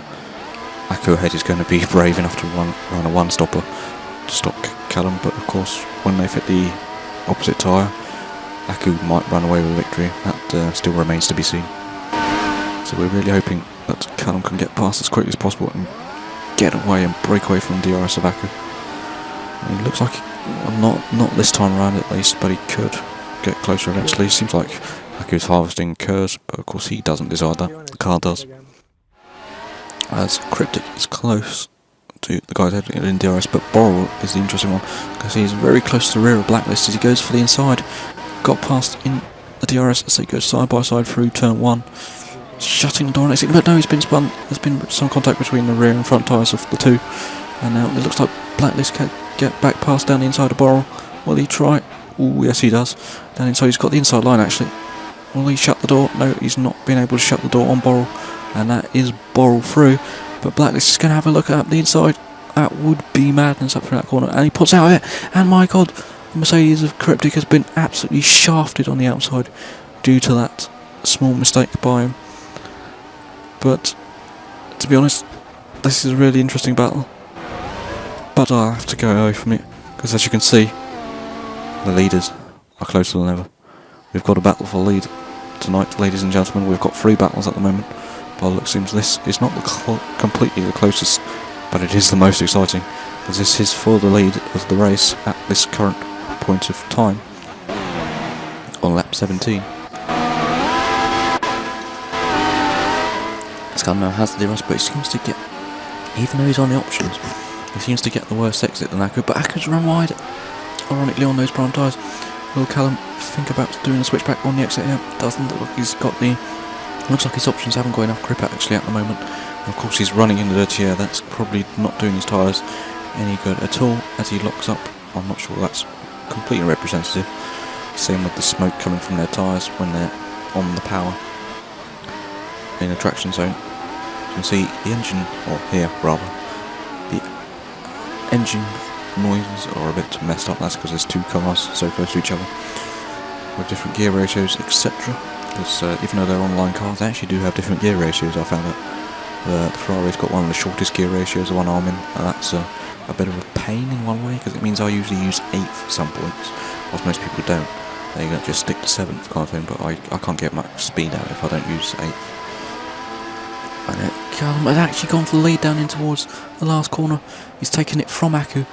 Aku Ahead is going to be brave enough to run a one-stopper to stop Callum, but of course when they've hit the opposite tyre, Aku might run away with victory. That still remains to be seen. So we're really hoping that Callum can get past as quickly as possible and get away and break away from DRS of Aku. It looks like, not this time around at least, but he could get closer eventually. Seems like Aku's harvesting curves, but of course he doesn't decide that, the car does. As Cryptic is close to the guys in DRS, but Borrell is the interesting one, because he's very close to the rear of Blacklist as he goes for the inside. Got past in the DRS as they go side by side through turn 1. Shutting the door next to him, but no, he's been spun. There's been some contact between the rear and front tyres of the two. And now it looks like Blacklist can get back past down the inside of Borrell. Will he try? Oh, yes he does. Down inside, he's got the inside line actually. Will he shut the door? No, he's not been able to shut the door on Borrell. And that is Borrell through. But Blacklist is going to have a look at the inside. That would be madness up through that corner. And he puts out of it. And my god, the Mercedes of Cryptic has been absolutely shafted on the outside due to that small mistake by him. But, to be honest, this is a really interesting battle. But I have to go away from it, because as you can see, the leaders are closer than ever. We've got a battle for lead tonight, ladies and gentlemen. We've got 3 battles at the moment. By it seems this is not completely the closest, but it is the most exciting, as this is for the lead of the race at this current point of time, on lap 17. Callum now has the DRS, but he seems to get, even though he's on the options, he seems to get the worst exit than Aku. But Aku's run wide, ironically, on those prime tyres. Will Callum think about doing a switchback on the exit here? Doesn't look like he's got the. Looks like his options haven't got enough grip actually at the moment. And of course, he's running in the dirty air. That's probably not doing his tyres any good at all as he locks up. I'm not sure that's completely representative. Same with the smoke coming from their tyres when they're on the power in a traction zone. You can see the engine, or here rather, the engine noises are a bit messed up. That's because there's 2 cars so close to each other with different gear ratios, etc. Because even though they're online cars, they actually do have different gear ratios. I found out the Ferrari's got one of the shortest gear ratios of one arm in, and that's a bit of a pain in one way, because it means I usually use 8th at some points, whilst most people don't. They just stick to 7th kind of thing, but I can't get much speed out if I don't use 8th. And Callum has actually gone for the lead down in towards the last corner. He's taken it from Aku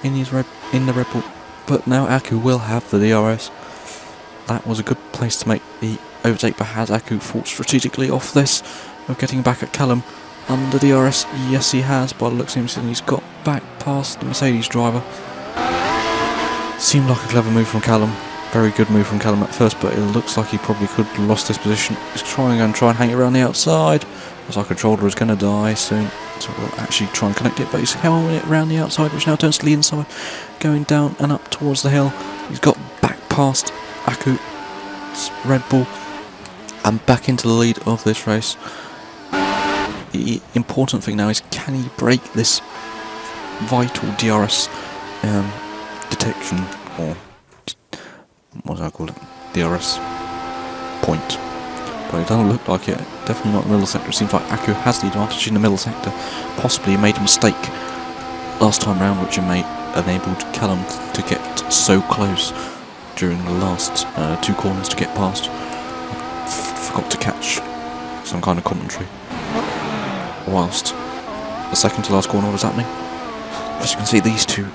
in the Red Bull, but now Aku will have the DRS. That was a good place to make the overtake, but has Aku thought strategically off this of getting back at Callum under DRS? Yes, he has. By the looks of him, he's got back past the Mercedes driver. Seemed like a clever move from Callum. Very good move from Callum at first, but it looks like he probably could have lost this position. He's trying and hang it around the outside. As our controller is going to die soon, so we'll actually try and connect it, but he's held it around the outside, which now turns to the inside, going down and up towards the hill. He's got back past Aku's Red Bull and back into the lead of this race. The important thing now is, can he break this vital DRS detection, or what do I call it, DRS point? But it doesn't look like it. Definitely not in the middle sector. It seems like Aku has the advantage in the middle sector. Possibly he made a mistake last time round, which enabled Callum to get so close during the last 2 corners to get past. Forgot to catch some kind of commentary whilst the second to last corner was happening. As you can see, these two,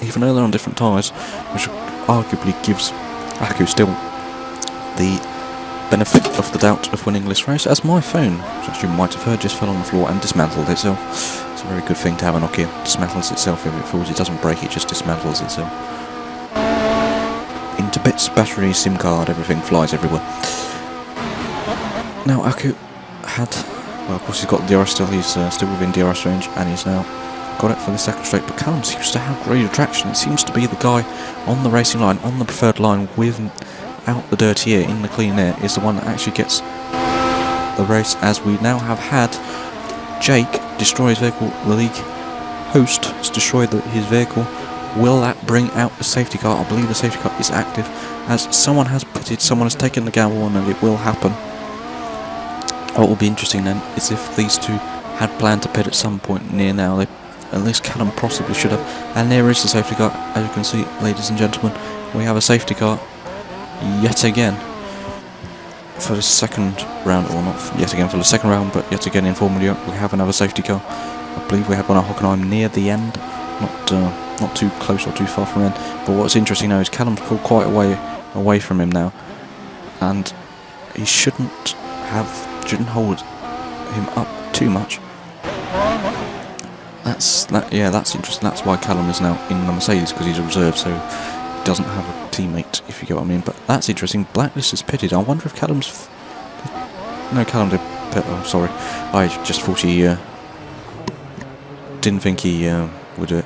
even though they're on different tyres, which arguably gives Aku still the benefit of the doubt of winning this race, as my phone, which you might have heard, just fell on the floor and dismantled itself. It's a very good thing to have a Nokia. Dismantles itself if it falls. It doesn't break, it just dismantles itself. Into bits, battery, SIM card, everything flies everywhere. Now Aku had, well of course he's got the DRS still, he's still within DRS range, and he's now got it for the second straight, but Callum seems to have great attraction. It seems to be the guy on the racing line, on the preferred line, without the dirty air, in the clean air, is the one that actually gets the race, as we now have had Jake destroy his vehicle. The league host has destroyed his vehicle. Will that bring out the safety car? I believe the safety car is active, as someone has someone has taken the gamble on, and it will happen. What will be interesting then is if these two had planned to pit at some point near now. At least Callum possibly should have. And there is the safety car. As you can see, ladies and gentlemen, we have a safety car yet again for the second round, or not yet again for the second round, but yet again in Formula we have another safety car. I believe we have one at Hockenheim near the end, not too close or too far from the end. But what's interesting now is Callum's pulled quite away from him now, and he shouldn't hold him up too much. That's interesting. That's why Callum is now in the Mercedes, because he's a reserve, so he doesn't have a teammate, if you get what I mean. But that's interesting. Blacklist is pitted. I wonder if Callum's... No, Callum did pit. Oh, sorry. I just thought he... didn't think he would do it.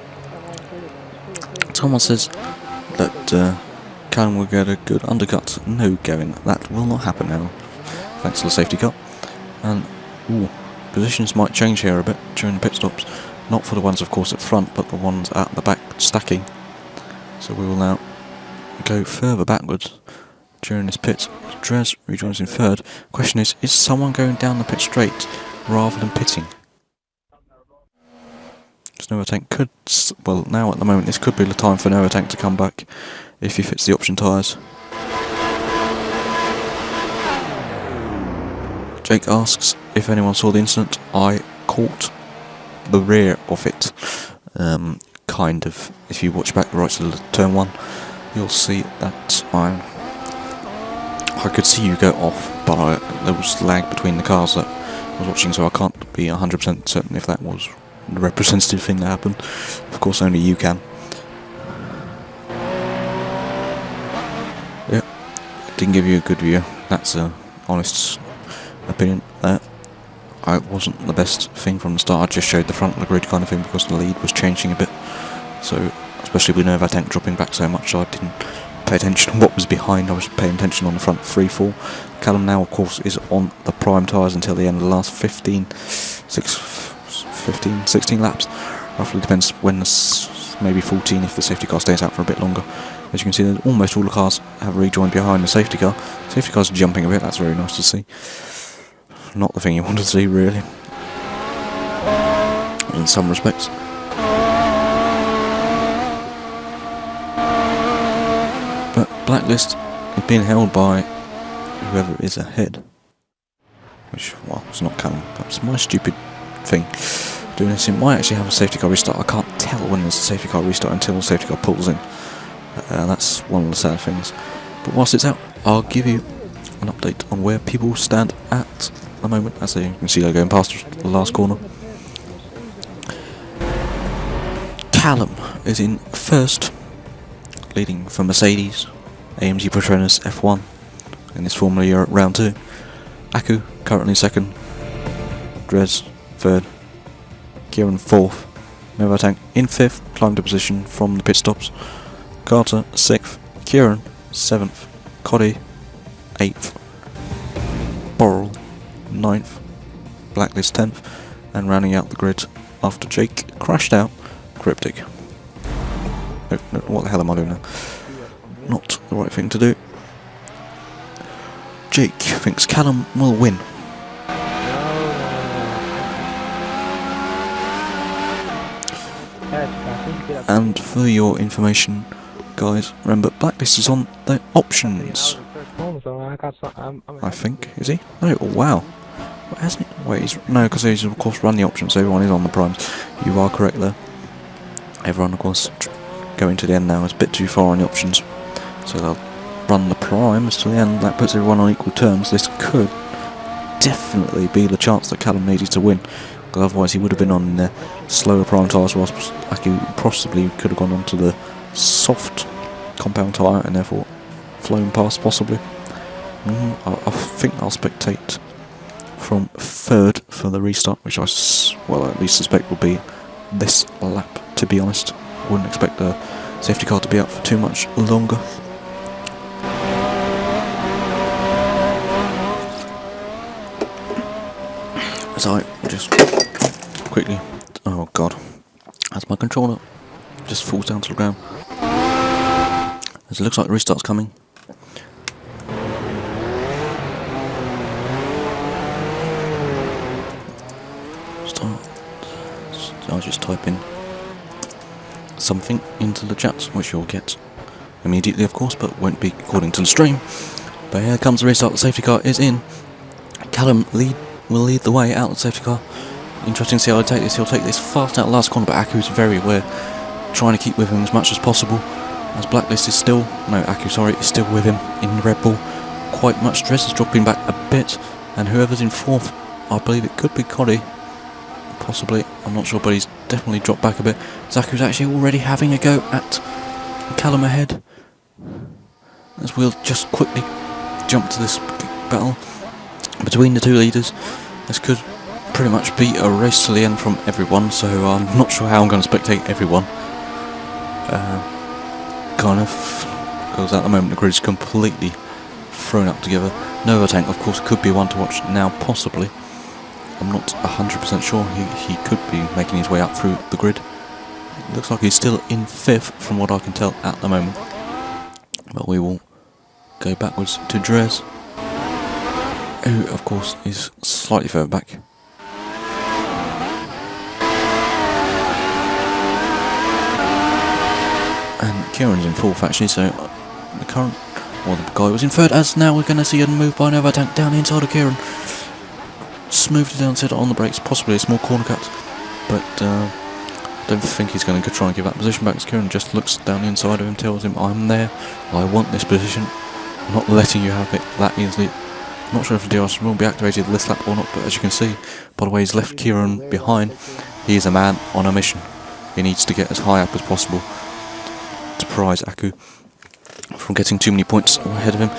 Someone says that Callum will get a good undercut. No, Gavin, that will not happen now, thanks to the safety car. And positions might change here a bit during the pit stops. Not for the ones, of course, at front, but the ones at the back stacking. So we will now go further backwards during this pit. Dres rejoins in third. Question is someone going down the pit straight rather than pitting? Noah Tank could, well, now at the moment this could be the time for Noah Tank to come back if he fits the option tyres. Jake asks if anyone saw the incident. I caught the rear of it, kind of. If you watch back right to the turn 1, you'll see that I could see you go off, but there was lag between the cars that I was watching, so I can't be 100% certain if that was the representative thing that happened. Of course, only you can. Yeah, didn't give you a good view. That's an honest opinion. It wasn't the best thing from the start. I just showed the front of the grid kind of thing because the lead was changing a bit. So, especially with Nova Tank dropping back so much, I didn't pay attention to what was behind. I was paying attention on the front 3-4. Callum now, of course, is on the prime tyres until the end of the last 15, 16 laps. Roughly depends when, maybe 14 if the safety car stays out for a bit longer. As you can see, almost all the cars have rejoined behind the safety car. Safety car's jumping a bit, that's very nice to see. Not the thing you want to see, really, in some respects. But Blacklist is being held by whoever is ahead. Which, well, it's not Callum. That's my stupid thing. Doing this, it might actually have a safety car restart. I can't tell when there's a safety car restart until the safety car pulls in. That's one of the sad things. But whilst it's out, I'll give you an update on where people stand at the moment. As you can see, they're going past the last corner. Callum is in first, leading for Mercedes, AMG Petronas F1 in this Formula Europe round 2. Aku currently second, Dres third, Kieran fourth, Nova Tank in fifth, climbed a position from the pit stops, Carter 6th, Kieran 7th, Coddy 8th, Borrell 9th, Blacklist 10th, and rounding out the grid after Jake crashed out, Cryptic. No, what the hell am I doing now? Not the right thing to do. Jake thinks Callum will win. And for your information, guys, remember Blacklist is on the options. I think, is he? No, oh, wow. What, hasn't he? Wait, no, because he's of course run the options, so everyone is on the primes. You are correct there. Everyone, of course, going to the end now is a bit too far on the options, so they'll run the primes to the end. That puts everyone on equal terms. This could definitely be the chance that Callum needed to win, because otherwise he would have been on the slower prime tyres, whilst he possibly could have gone onto the soft compound tyre and therefore flown past possibly. I think I'll spectate from third for the restart, which I at least suspect will be this lap, to be honest. I wouldn't expect the safety car to be out for too much longer. So I just quickly, oh god, as my controller just falls down to the ground. As it looks like the restart's coming. start. I'll just type in something into the chat, which you'll get immediately, of course, but won't be according to the stream. But here comes the restart. The safety car is in. Callum will lead the way out of the safety car. Interesting to see how he'll take this. He'll take this fast out the last corner, but Aku's very aware, trying to keep with him as much as possible. As Blacklist is still, no, Aku, sorry, is still with him in Red Bull. Quite much. Dress is dropping back a bit, and whoever's in fourth, I believe it could be Coddy. Possibly, I'm not sure, but he's definitely dropped back a bit. Zaku's actually already having a go at Callum ahead. As we'll just quickly jump to this battle between the two leaders. This could pretty much be a race to the end from everyone, so I'm not sure how I'm going to spectate everyone. Kind of, because at the moment the grid's completely thrown up together. Nova Tank, of course, could be one to watch now, possibly. I'm not 100% sure. He could be making his way up through the grid. It looks like he's still in 5th from what I can tell at the moment. But we will go backwards to Drez, who of course is slightly further back. And Kieran's in 4th actually, so the current, well, the guy was in 3rd, as now we're going to see a move by Nova Tank down inside of Kieran. Smoothed it down, set it on the brakes, possibly a small corner cut, but don't think he's going to try and give that position back. Kieran just looks down the inside of him, tells him, I'm there, I want this position, I'm not letting you have it that easily. I'm not sure if the DRS will be activated this lap or not, but as you can see, by the way he's left Kieran behind, he is a man on a mission. He needs to get as high up as possible to prize Aku from getting too many points ahead of him.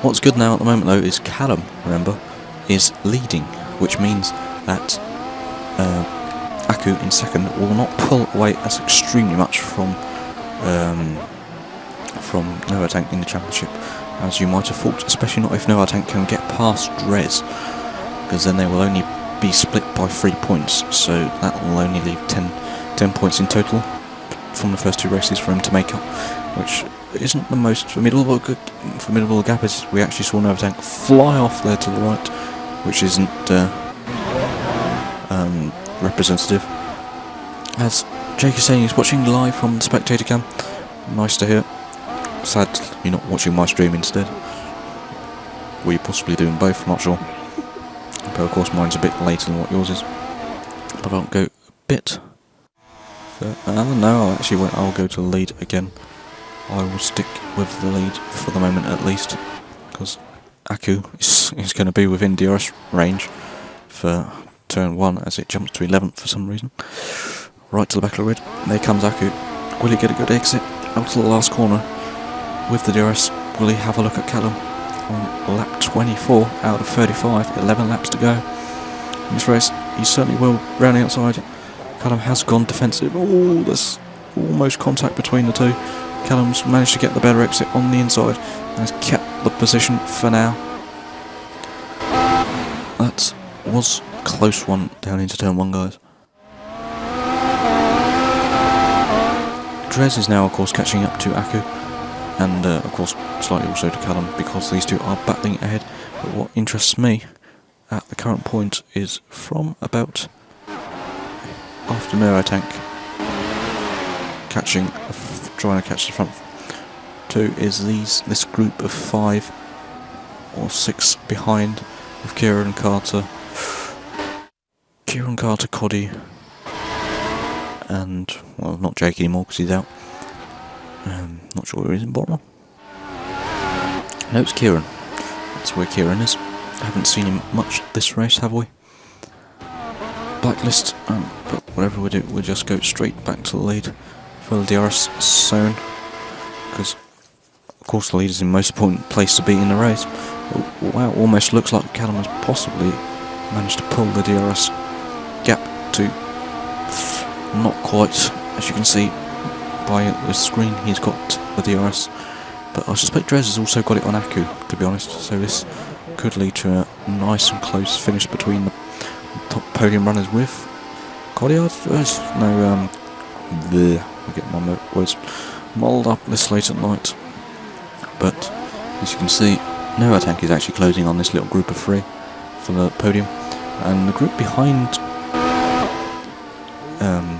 What's good now at the moment though is Callum, remember, is leading, which means that Aku in 2nd will not pull away as extremely much from Nova Tank in the championship as you might have thought, especially not if Nova Tank can get past Drez, because then they will only be split by 3 points, so that will only leave 10 points in total from the first 2 races for him to make up, which isn't the most formidable gap, as we actually saw Nova Tank fly off there to the right, which isn't representative. As Jake is saying, he's watching live from the spectator cam. Nice to hear. Sad you're not watching my stream instead. Or you're possibly doing both, I'm not sure. But of course mine's a bit later than what yours is. But I'll go a bit. No, I'll go to the lead again. I will stick with the lead for the moment at least, because Aku is going to be within DRS range for turn 1 as it jumps to 11th for some reason. Right to the back of the grid. There comes Aku. Will he get a good exit out to the last corner with the DRS? Will he have a look at Callum on lap 24 out of 35, 11 laps to go in this race? He certainly will round the outside. Callum has gone defensive. Oh, there's almost contact between the two. Callum's managed to get the better exit on the inside and has kept the position for now. That was a close one down into turn 1, guys. Drez is now of course catching up to Aku, and of course slightly also to Callum, because these two are battling it ahead. But what interests me at the current point is from about after Nero Tank trying to catch the front 2 is this group of 5 or 6 behind, with Kieran Carter, Coddy, and, well, not Jake anymore because he's out. Not sure where he is in bottom. No, it's Kieran. That's where Kieran is. Haven't seen him much this race, have we? Blacklist, but whatever we do, we'll just go straight back to the lead for the DRS zone, because of course the lead is the most important place to be in the race. Wow, almost looks like Callum has possibly managed to pull the DRS gap to not quite, as you can see by the screen, he's got the DRS, but I suspect Drez has also got it on Aku, to be honest, so this could lead to a nice and close finish between the top podium runners with Coddy first. No, I get my words mulled up this late at night. But as you can see, Nero Tank is actually closing on this little group of 3 for the podium, and the group behind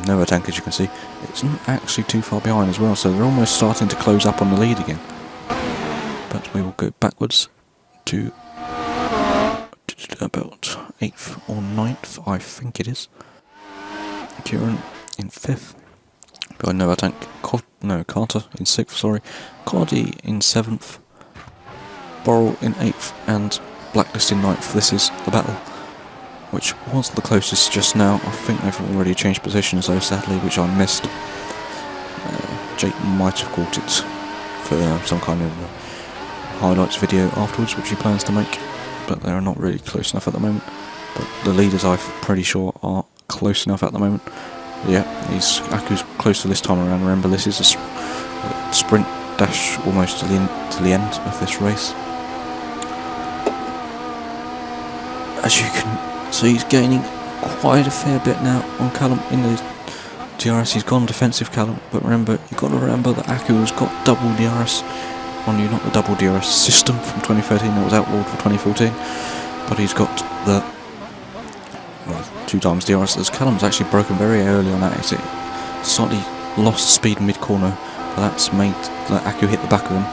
Nova Tank, as you can see, isn't actually too far behind as well, so they're almost starting to close up on the lead again. But we will go backwards to about 8th or 9th, I think it is. Kieran in 5th. Behind Nova Tank, Carter in 6th, sorry. Cardi in 7th. Borrell in 8th, and Blacklist in 9th. This is the battle, which was the closest just now. I think they've already changed positions though, sadly, which I missed. Jake might have caught it for some kind of highlights video afterwards, which he plans to make, but they're not really close enough at the moment. But the leaders, I'm pretty sure, are close enough at the moment. Yeah, Aku's closer this time around. Remember, this is a sprint dash almost to the end of this race. As you can see, he's gaining quite a fair bit now on Callum in the DRS. He's gone defensive, Callum, but remember, you've got to remember that Aku has got double DRS on you, not the double DRS system from 2013 that was outlawed for 2014, but he's got the 2 times DRS. As Callum's actually broken very early on that exit, slightly lost speed mid-corner, but that's made Aku hit the back of him,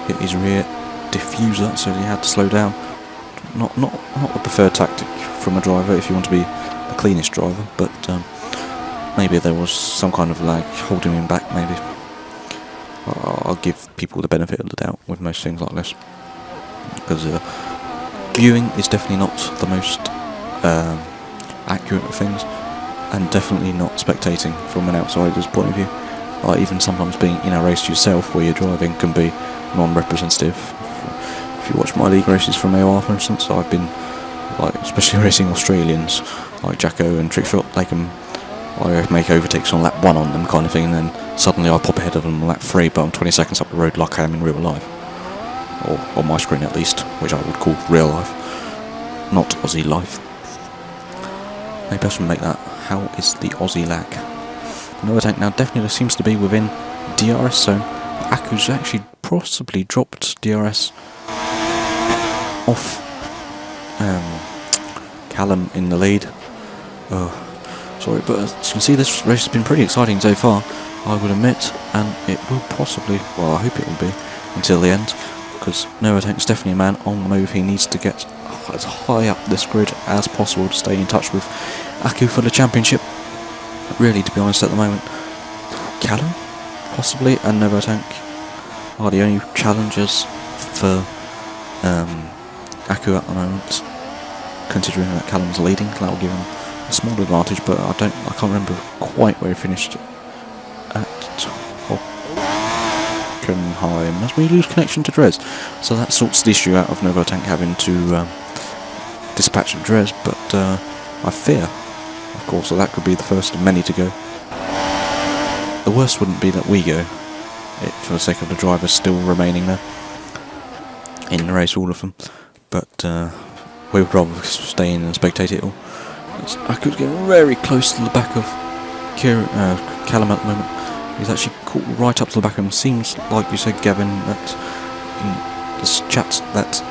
hit his rear diffuser, so he had to slow down. Not the preferred tactic from a driver if you want to be the cleanest driver, but maybe there was some kind of lag holding him back. Maybe I'll give people the benefit of the doubt with most things like this, because viewing is definitely not the most accurate of things, and definitely not spectating from an outsider's point of view. Even sometimes being in a race yourself where you're driving can be non-representative. If you watch my league races from AOR, for instance, I've been, especially racing Australians like Jacko and Trickshot, I make overtakes on lap 1 on them kind of thing, and then suddenly I pop ahead of them on lap 3, but I'm 20 seconds up the road like I am in real life. Or on my screen at least, which I would call real life, not Aussie life. Maybe I should make that, how is the Aussie lag? Nova Tank now definitely seems to be within DRS zone. Aku's actually possibly dropped DRS off Callum in the lead. Sorry, but as you can see, this race has been pretty exciting so far, I would admit, and it will possibly, well, I hope it will be, until the end, because Nova Tank's definitely a man on the move. He needs to get as high up this grid as possible to stay in touch with Aku for the championship. Really, to be honest, at the moment, Callum, possibly, and Nova Tank are the only challengers for Aku at the moment, considering that Callum's leading. That will give him a small advantage, but I can't remember quite where he finished at Hockenheim, as we lose connection to Drez. So that sorts the issue out of Nova Tank having to dispatch of Drez, but I fear, of course, that could be the first of many to go. The worst wouldn't be that we go, for the sake of the drivers still remaining there in the race, all of them, but we would rather stay in and spectate it all. Aku's getting very close to the back of Callum at the moment. He's actually caught right up to the back of him. Seems like you said, Gavin, that in this chat that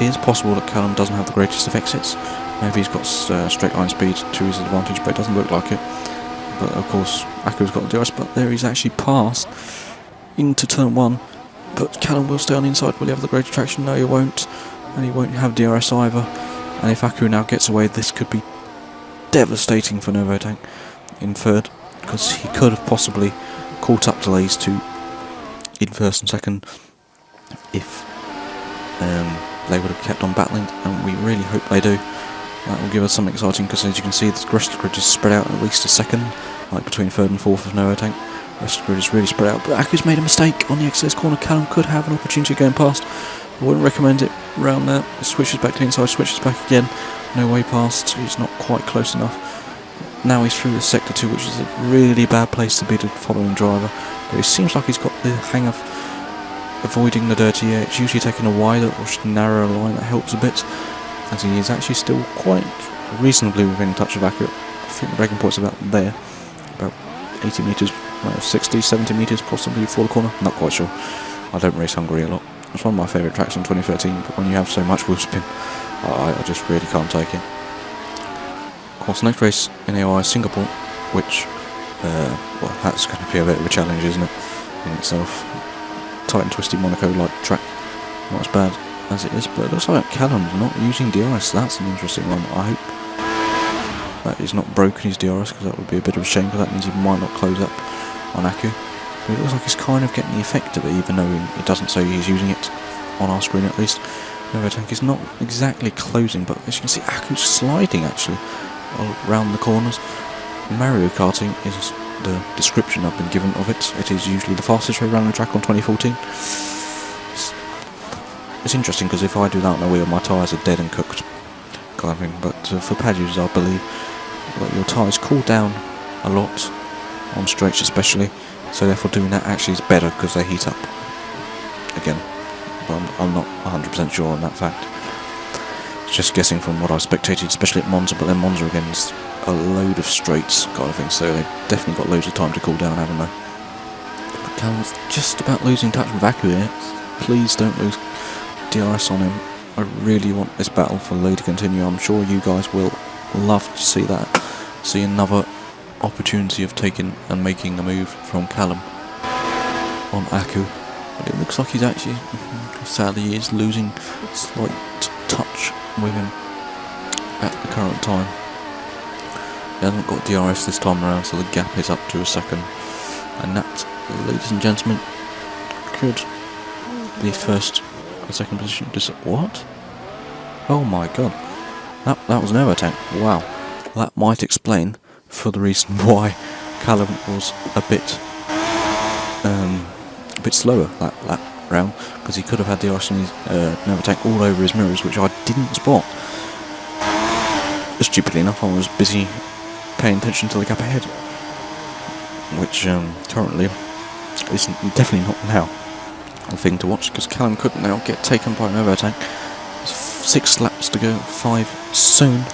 it is possible that Callum doesn't have the greatest of exits. Maybe he's got straight line speed to his advantage, but it doesn't look like it. But of course, Aku's got the DRS, but there he's actually passed into turn 1. But Callum will stay on the inside. Will he have the greater traction? No, he won't. And he won't have DRS either. And if Aku now gets away, this could be devastating for Nova Tank in third, because he could have possibly caught up to these two in first and second if they would have kept on battling, and we really hope they do. That will give us something exciting, because as you can see, the rest of the grid is spread out at least a second, like between third and fourth of Nova Tank. The rest of the grid is really spread out, but Aku's made a mistake on the exit of this corner. Callum could have an opportunity going past. I wouldn't recommend it round there. Switches back to the inside, switches back again. No way past, he's not quite close enough. Now he's through the sector 2, which is a really bad place to be the following driver. But it seems like he's got the hang of avoiding the dirty air. It's usually taking a wider or narrower line that helps a bit, as he is actually still quite reasonably within touch of Aku. I think the breaking point's about there, about 80 metres, 60, 70 metres possibly for the corner, not quite sure. I don't race Hungary a lot. It's one of my favourite tracks in 2013, but when you have so much wheel spin, I just really can't take it. Of course, next race in AOI is Singapore, which Well, that's going to be a bit of a challenge, isn't it, in itself. Tight and twisty Monaco-like track, not as bad as it is, but it looks like Callum's not using DRS. That's an interesting one. I hope that he's not broken his DRS, because that would be a bit of a shame, because that means he might not close up on Aku. But it looks like he's kind of getting the effect of it, even though it doesn't say he's using it on our screen at least. Novotank is not exactly closing, but as you can see, Aku's sliding actually around the corners. Mario Karting is the description I've been given of it. It is usually the fastest way around the track on 2014. It's interesting, because if I do that on the wheel, my tyres are dead and cooked, kind of thing. But for pad users, I believe that your tyres cool down a lot, on straights especially, so therefore doing that actually is better because they heat up. Again, but I'm not 100% sure on that fact. It's just guessing from what I've spectated, especially at Monza, but then Monza again is a load of straights kind of thing, so they've definitely got loads of time to cool down, haven't they? But Callum's just about losing touch with Aku here. Please don't lose DRS on him. I really want this battle for Lee to continue. I'm sure you guys will love to see that. See another opportunity of taking and making a move from Callum on Aku. But it looks like he's actually, sadly, he is losing slight touch with him at the current time. He hasn't got DRS this time around, so the gap is up to a second. And that, ladies and gentlemen, could be first and second position. What? Oh my god. That was an overtake. Wow. That might explain for the reason why Callum was a bit slower that round, because he could have had the DRS in his overtake all over his mirrors, which I didn't spot. Stupidly enough, I was busy paying attention to the gap ahead, which currently is definitely not now a thing to watch, because Callum could now get taken by an overtake. 6 laps to go, 5 soon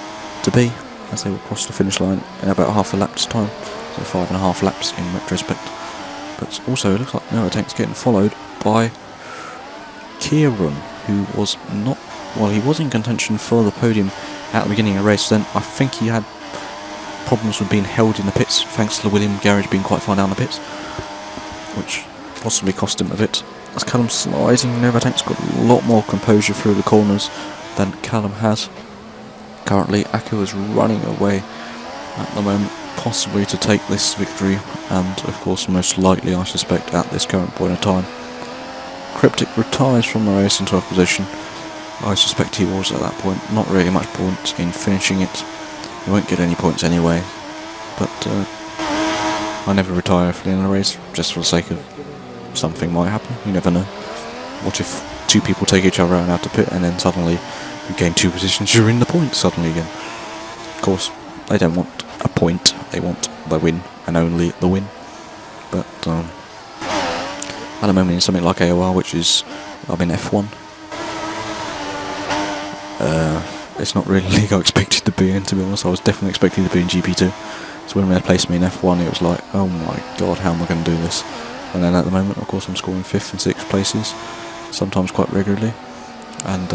to be, as they will cross the finish line in about half a lap's time, so 5.5 laps in retrospect. But also it looks like Novotank's getting followed by Kieran, who was not, well, he was in contention for the podium at the beginning of the race, then I think he had problems with being held in the pits thanks to the William garage being quite far down the pits, which possibly cost him a bit. As Callum sliding, Novotank's got a lot more composure through the corners than Callum has. Currently Aku is running away at the moment, possibly to take this victory, and of course most likely, I suspect, at this current point in time. Cryptic retires from the race in 12th position. I suspect he was at that point. Not really much point in finishing it. He won't get any points anyway, but I never retire in a race, just for the sake of something might happen. You never know. What if 2 people take each other out and out to pit, and then suddenly you gain 2 positions, you're in the points suddenly again. Of course, they don't want a point, they want the win, and only the win. But at the moment in something like AOR, which is, I'm in F1, it's not really the league I expected to be in, to be honest. I was definitely expecting to be in GP2. So when they placed me in F1, it was like, oh my god, how am I going to do this? And then at the moment, of course, I'm scoring 5th and 6th places, sometimes quite regularly. And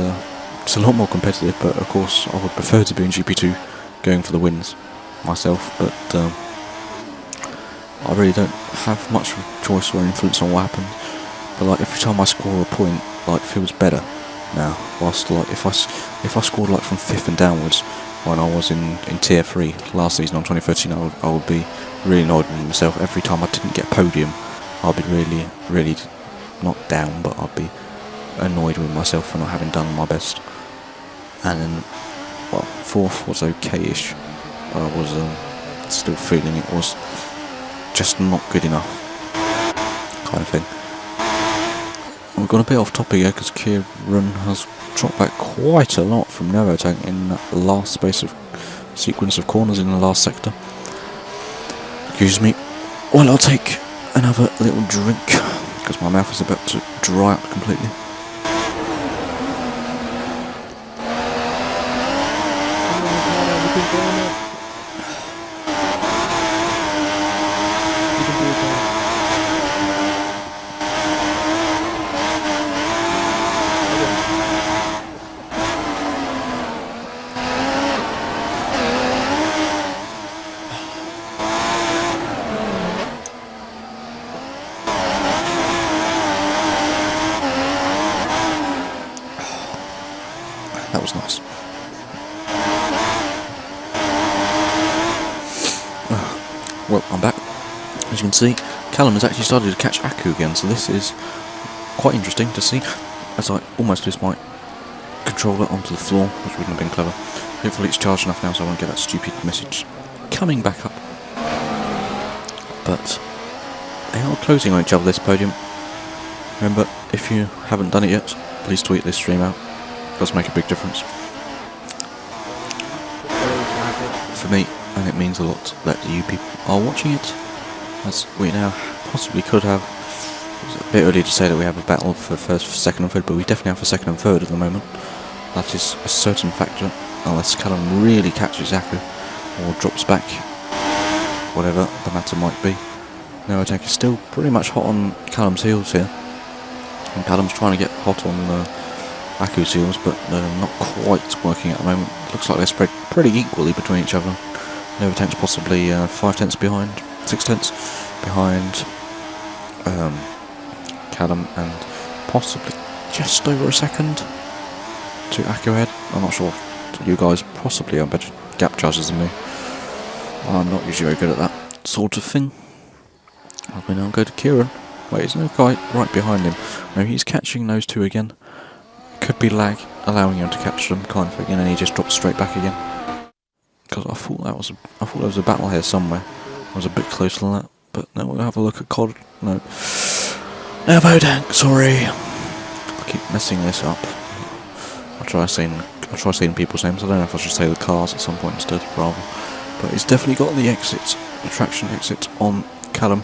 it's a lot more competitive, but of course I would prefer to be in GP2 going for the wins myself, but I really don't have much of a choice or influence on what happens. But like every time I score a point, like feels better now. Whilst like if I scored like from 5th and downwards when I was in tier 3 last season on 2013, I would be really annoyed with myself. Every time I didn't get a podium, I'd be really not down, but I'd be annoyed with myself for not having done my best. And then, well, 4th was okay-ish, but I was still feeling it was just not good enough, kind of thing. We've gone a bit off topic here, because Kieran has dropped back quite a lot from Novotank in that last sequence of corners in the last sector. Excuse me, well, I'll take another little drink, because my mouth is about to dry up completely. was nice. Well, I'm back. As you can see, Callum has actually started to catch Aku again, so this is quite interesting to see, as I almost lose my controller onto the floor, which wouldn't have been clever. Hopefully it's charged enough now so I won't get that stupid message coming back up. But they are closing on each other, this podium. Remember, if you haven't done it yet, please tweet this stream out. It does make a big difference for me, and it means a lot that you people are watching it, as we now possibly could have. It's a bit early to say that we have a battle for first, second and third, but we definitely have for second and third at the moment. That is a certain factor, unless Callum really catches Aku or drops back, whatever the matter might be. Novatank is still pretty much hot on Callum's heels here, and Callum's trying to get hot on Aku's heels, but they're not quite working at the moment. Looks like they're spread pretty equally between each other. Novatank's possibly 5 tenths behind, 6 tenths behind Callum, and possibly just over a second to Aku ahead. I'm not sure. You guys possibly are better gap judges than me. I'm not usually very good at that sort of thing. We now go to Kieran. Wait, is no guy right behind him? No, he's catching those two again. Could be lag, allowing him to catch them, kind of thing, and then he just drops straight back again. Because I thought there was a battle here somewhere. I was a bit closer than that, but now we'll have a look at COD. No, Novatank. Sorry, I keep messing this up. I'll try saying people's names. I don't know if I should say the cars at some point instead, rather. But he's definitely got the exit, the traction exit on Callum.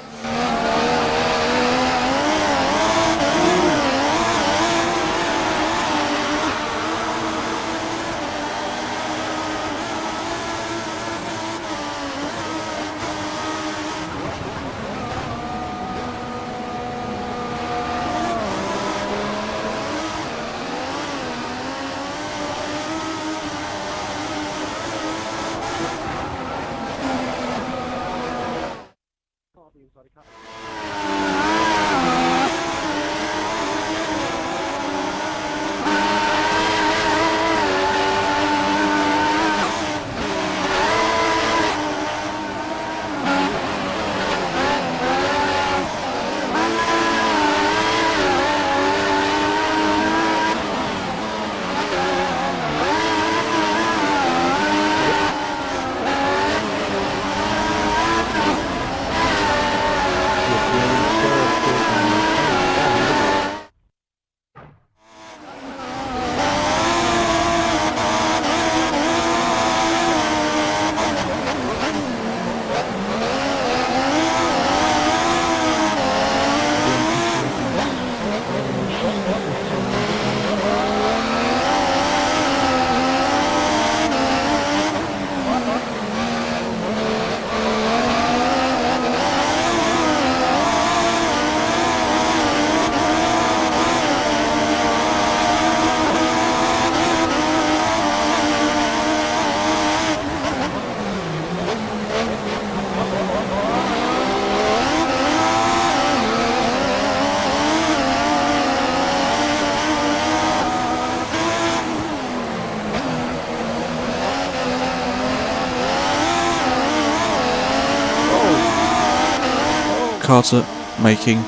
Carter making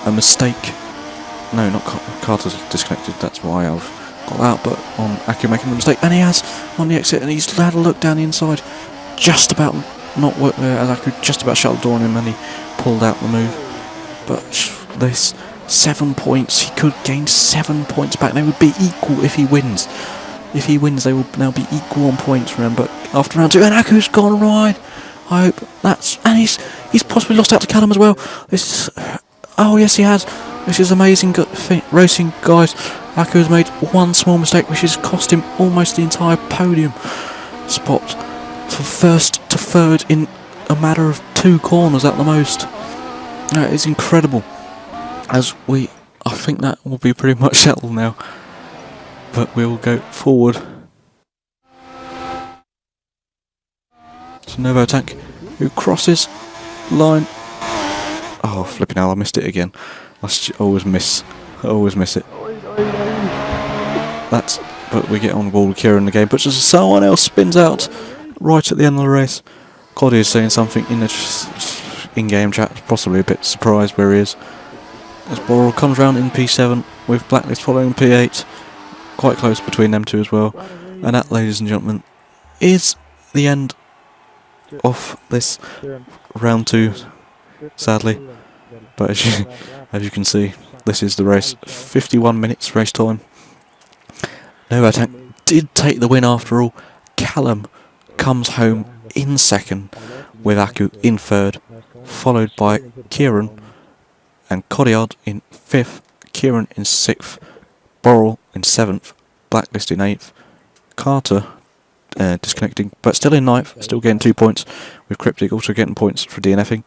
a mistake. No, not Carter's disconnected, that's why I've got that, but on Aku making the mistake, and he has on the exit, and he's had a look down the inside, just about not work there, as Aku just about shut the door on him, and he pulled out the move. But this 7 points, he could gain 7 points back. They would be equal if he wins. If he wins, they will now be equal on points, remember, after round 2, and Aku's gone right. I hope that's... and he's possibly lost out to Callum as well. This is... oh yes, he has. This is amazing racing, guys. Aku has made one small mistake, which has cost him almost the entire podium spot from first to third in a matter of 2 corners at the most. That is incredible. As I think that will be pretty much settled now. But we'll go forward. So Novatank, who crosses line. Oh, flipping hell, I missed it again. I always miss it. That's but we get on ball with Kieran again, but just someone else spins out right at the end of the race. Cody is saying something in the in-game chat, possibly a bit surprised where he is. As Borrell comes round in P7 with Blacklist following P8, quite close between them two as well. And that, ladies and gentlemen, is the end of this round 2, sadly. But as you can see, this is the race. 51 minutes race time. Novatank did take the win after all. Callum comes home in second with Aku in third, followed by Kieran and Codiard in 5th, Kieran in 6th, Borrell in 7th, Blacklist in 8th, Carter disconnecting, but still in 9th, still getting 2 points, with Cryptic also getting points for DNFing.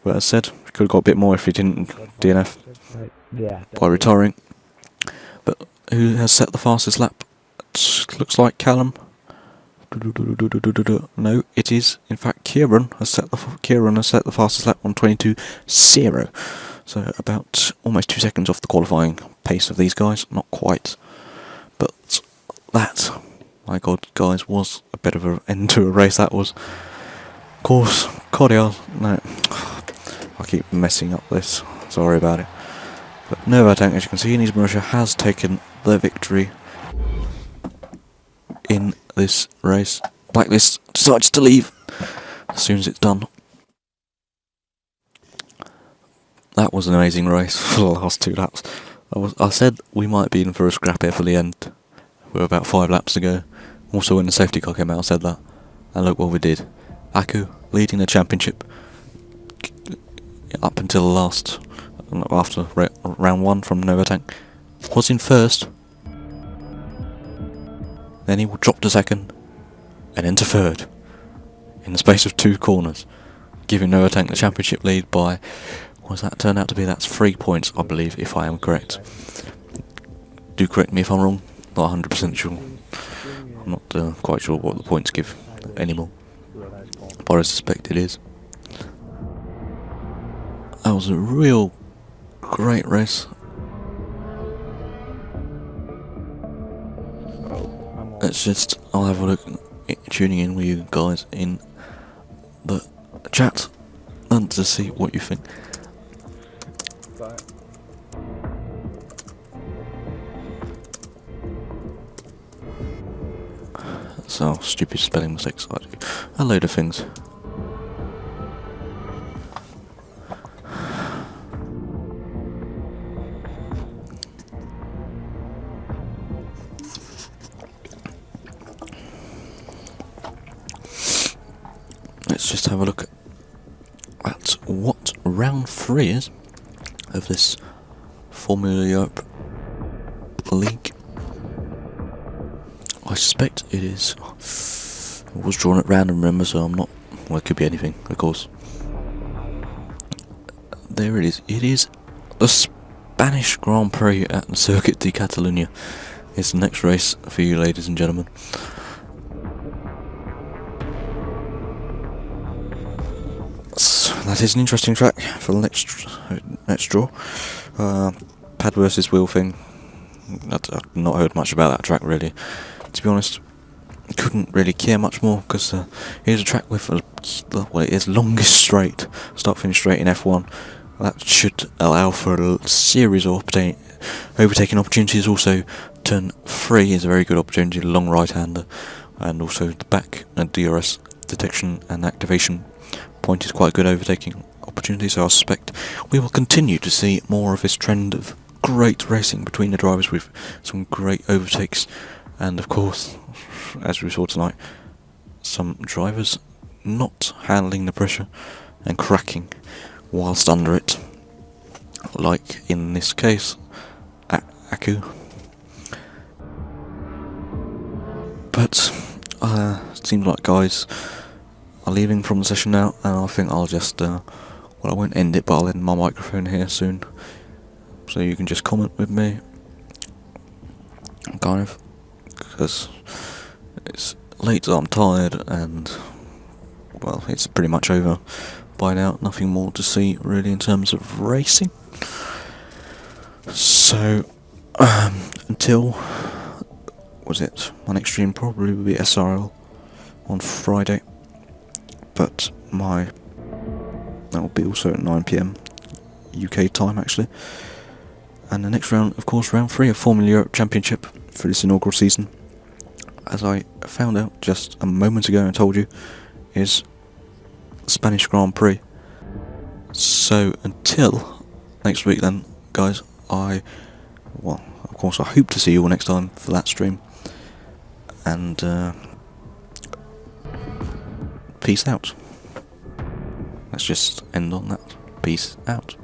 But as said, we could have got a bit more if he didn't DNF by retiring. But who has set the fastest lap? Looks like Callum. No, it is in fact Kieran has set the fastest lap on 22.0. So about almost 2 seconds off the qualifying pace of these guys. Not quite, but that, my God, guys, was a bit of an end to a race. That was, of course, Cordial. No, I keep messing up this. Sorry about it. But Novatank, as you can see, in his Marisha has taken the victory in this race. Blacklist decides to leave as soon as it's done. That was an amazing race for the last 2 laps. I said we might be in for a scrap here for the end. We're about 5 laps to go. Also when the safety car came out I said that. And look what we did. Aku leading the championship up until the last, after round 1 from Novatank, was in first. Then he dropped to second, and then to third, in the space of 2 corners, giving Novatank the championship lead by, what does that turn out to be? That's 3 points, I believe, if I am correct. Do correct me if I'm wrong, not 100% sure. I'm not quite sure what the points give anymore, but I suspect it is. That was a real great race. It's just, I'll have a look tuning in with you guys in the chat and to see what you think. So, stupid spelling mistakes I do. A load of things. Let's just have a look at what round 3 is of this Formula Europe League. I suspect it is. It was drawn at random, remember, so I'm not. Well, it could be anything, of course. There it is. It is the Spanish Grand Prix at the Circuit de Catalunya. It's the next race for you, ladies and gentlemen. That is an interesting track for the next draw. Pad versus wheel thing. I've not heard much about that track really. To be honest, couldn't really care much more because here's a track with it is longest straight, start-finish straight in F1. That should allow for a series of overtaking opportunities. Also, turn 3 is a very good opportunity, long right-hander, and also the back DRS detection and activation point is quite a good overtaking opportunity. So I suspect we will continue to see more of this trend of great racing between the drivers with some great overtakes, and of course, as we saw tonight, some drivers not handling the pressure and cracking whilst under it, like in this case Aku. But it seems like guys are leaving from the session now, and I think I'll just well, I won't end it, but I'll end my microphone here soon, so you can just comment with me, kind of, because it's late, I'm tired, and well, it's pretty much over by now. Nothing more to see really in terms of racing. So until was it? My next stream probably will be SRL on Friday, but that will be also at 9 PM UK time actually. And the next round, of course, round 3 of Formula Europe Championship for this inaugural season, as I found out just a moment ago and told you, is Spanish Grand Prix. So until next week then, guys, of course I hope to see you all next time for that stream, and peace out. Let's just end on that. Peace out.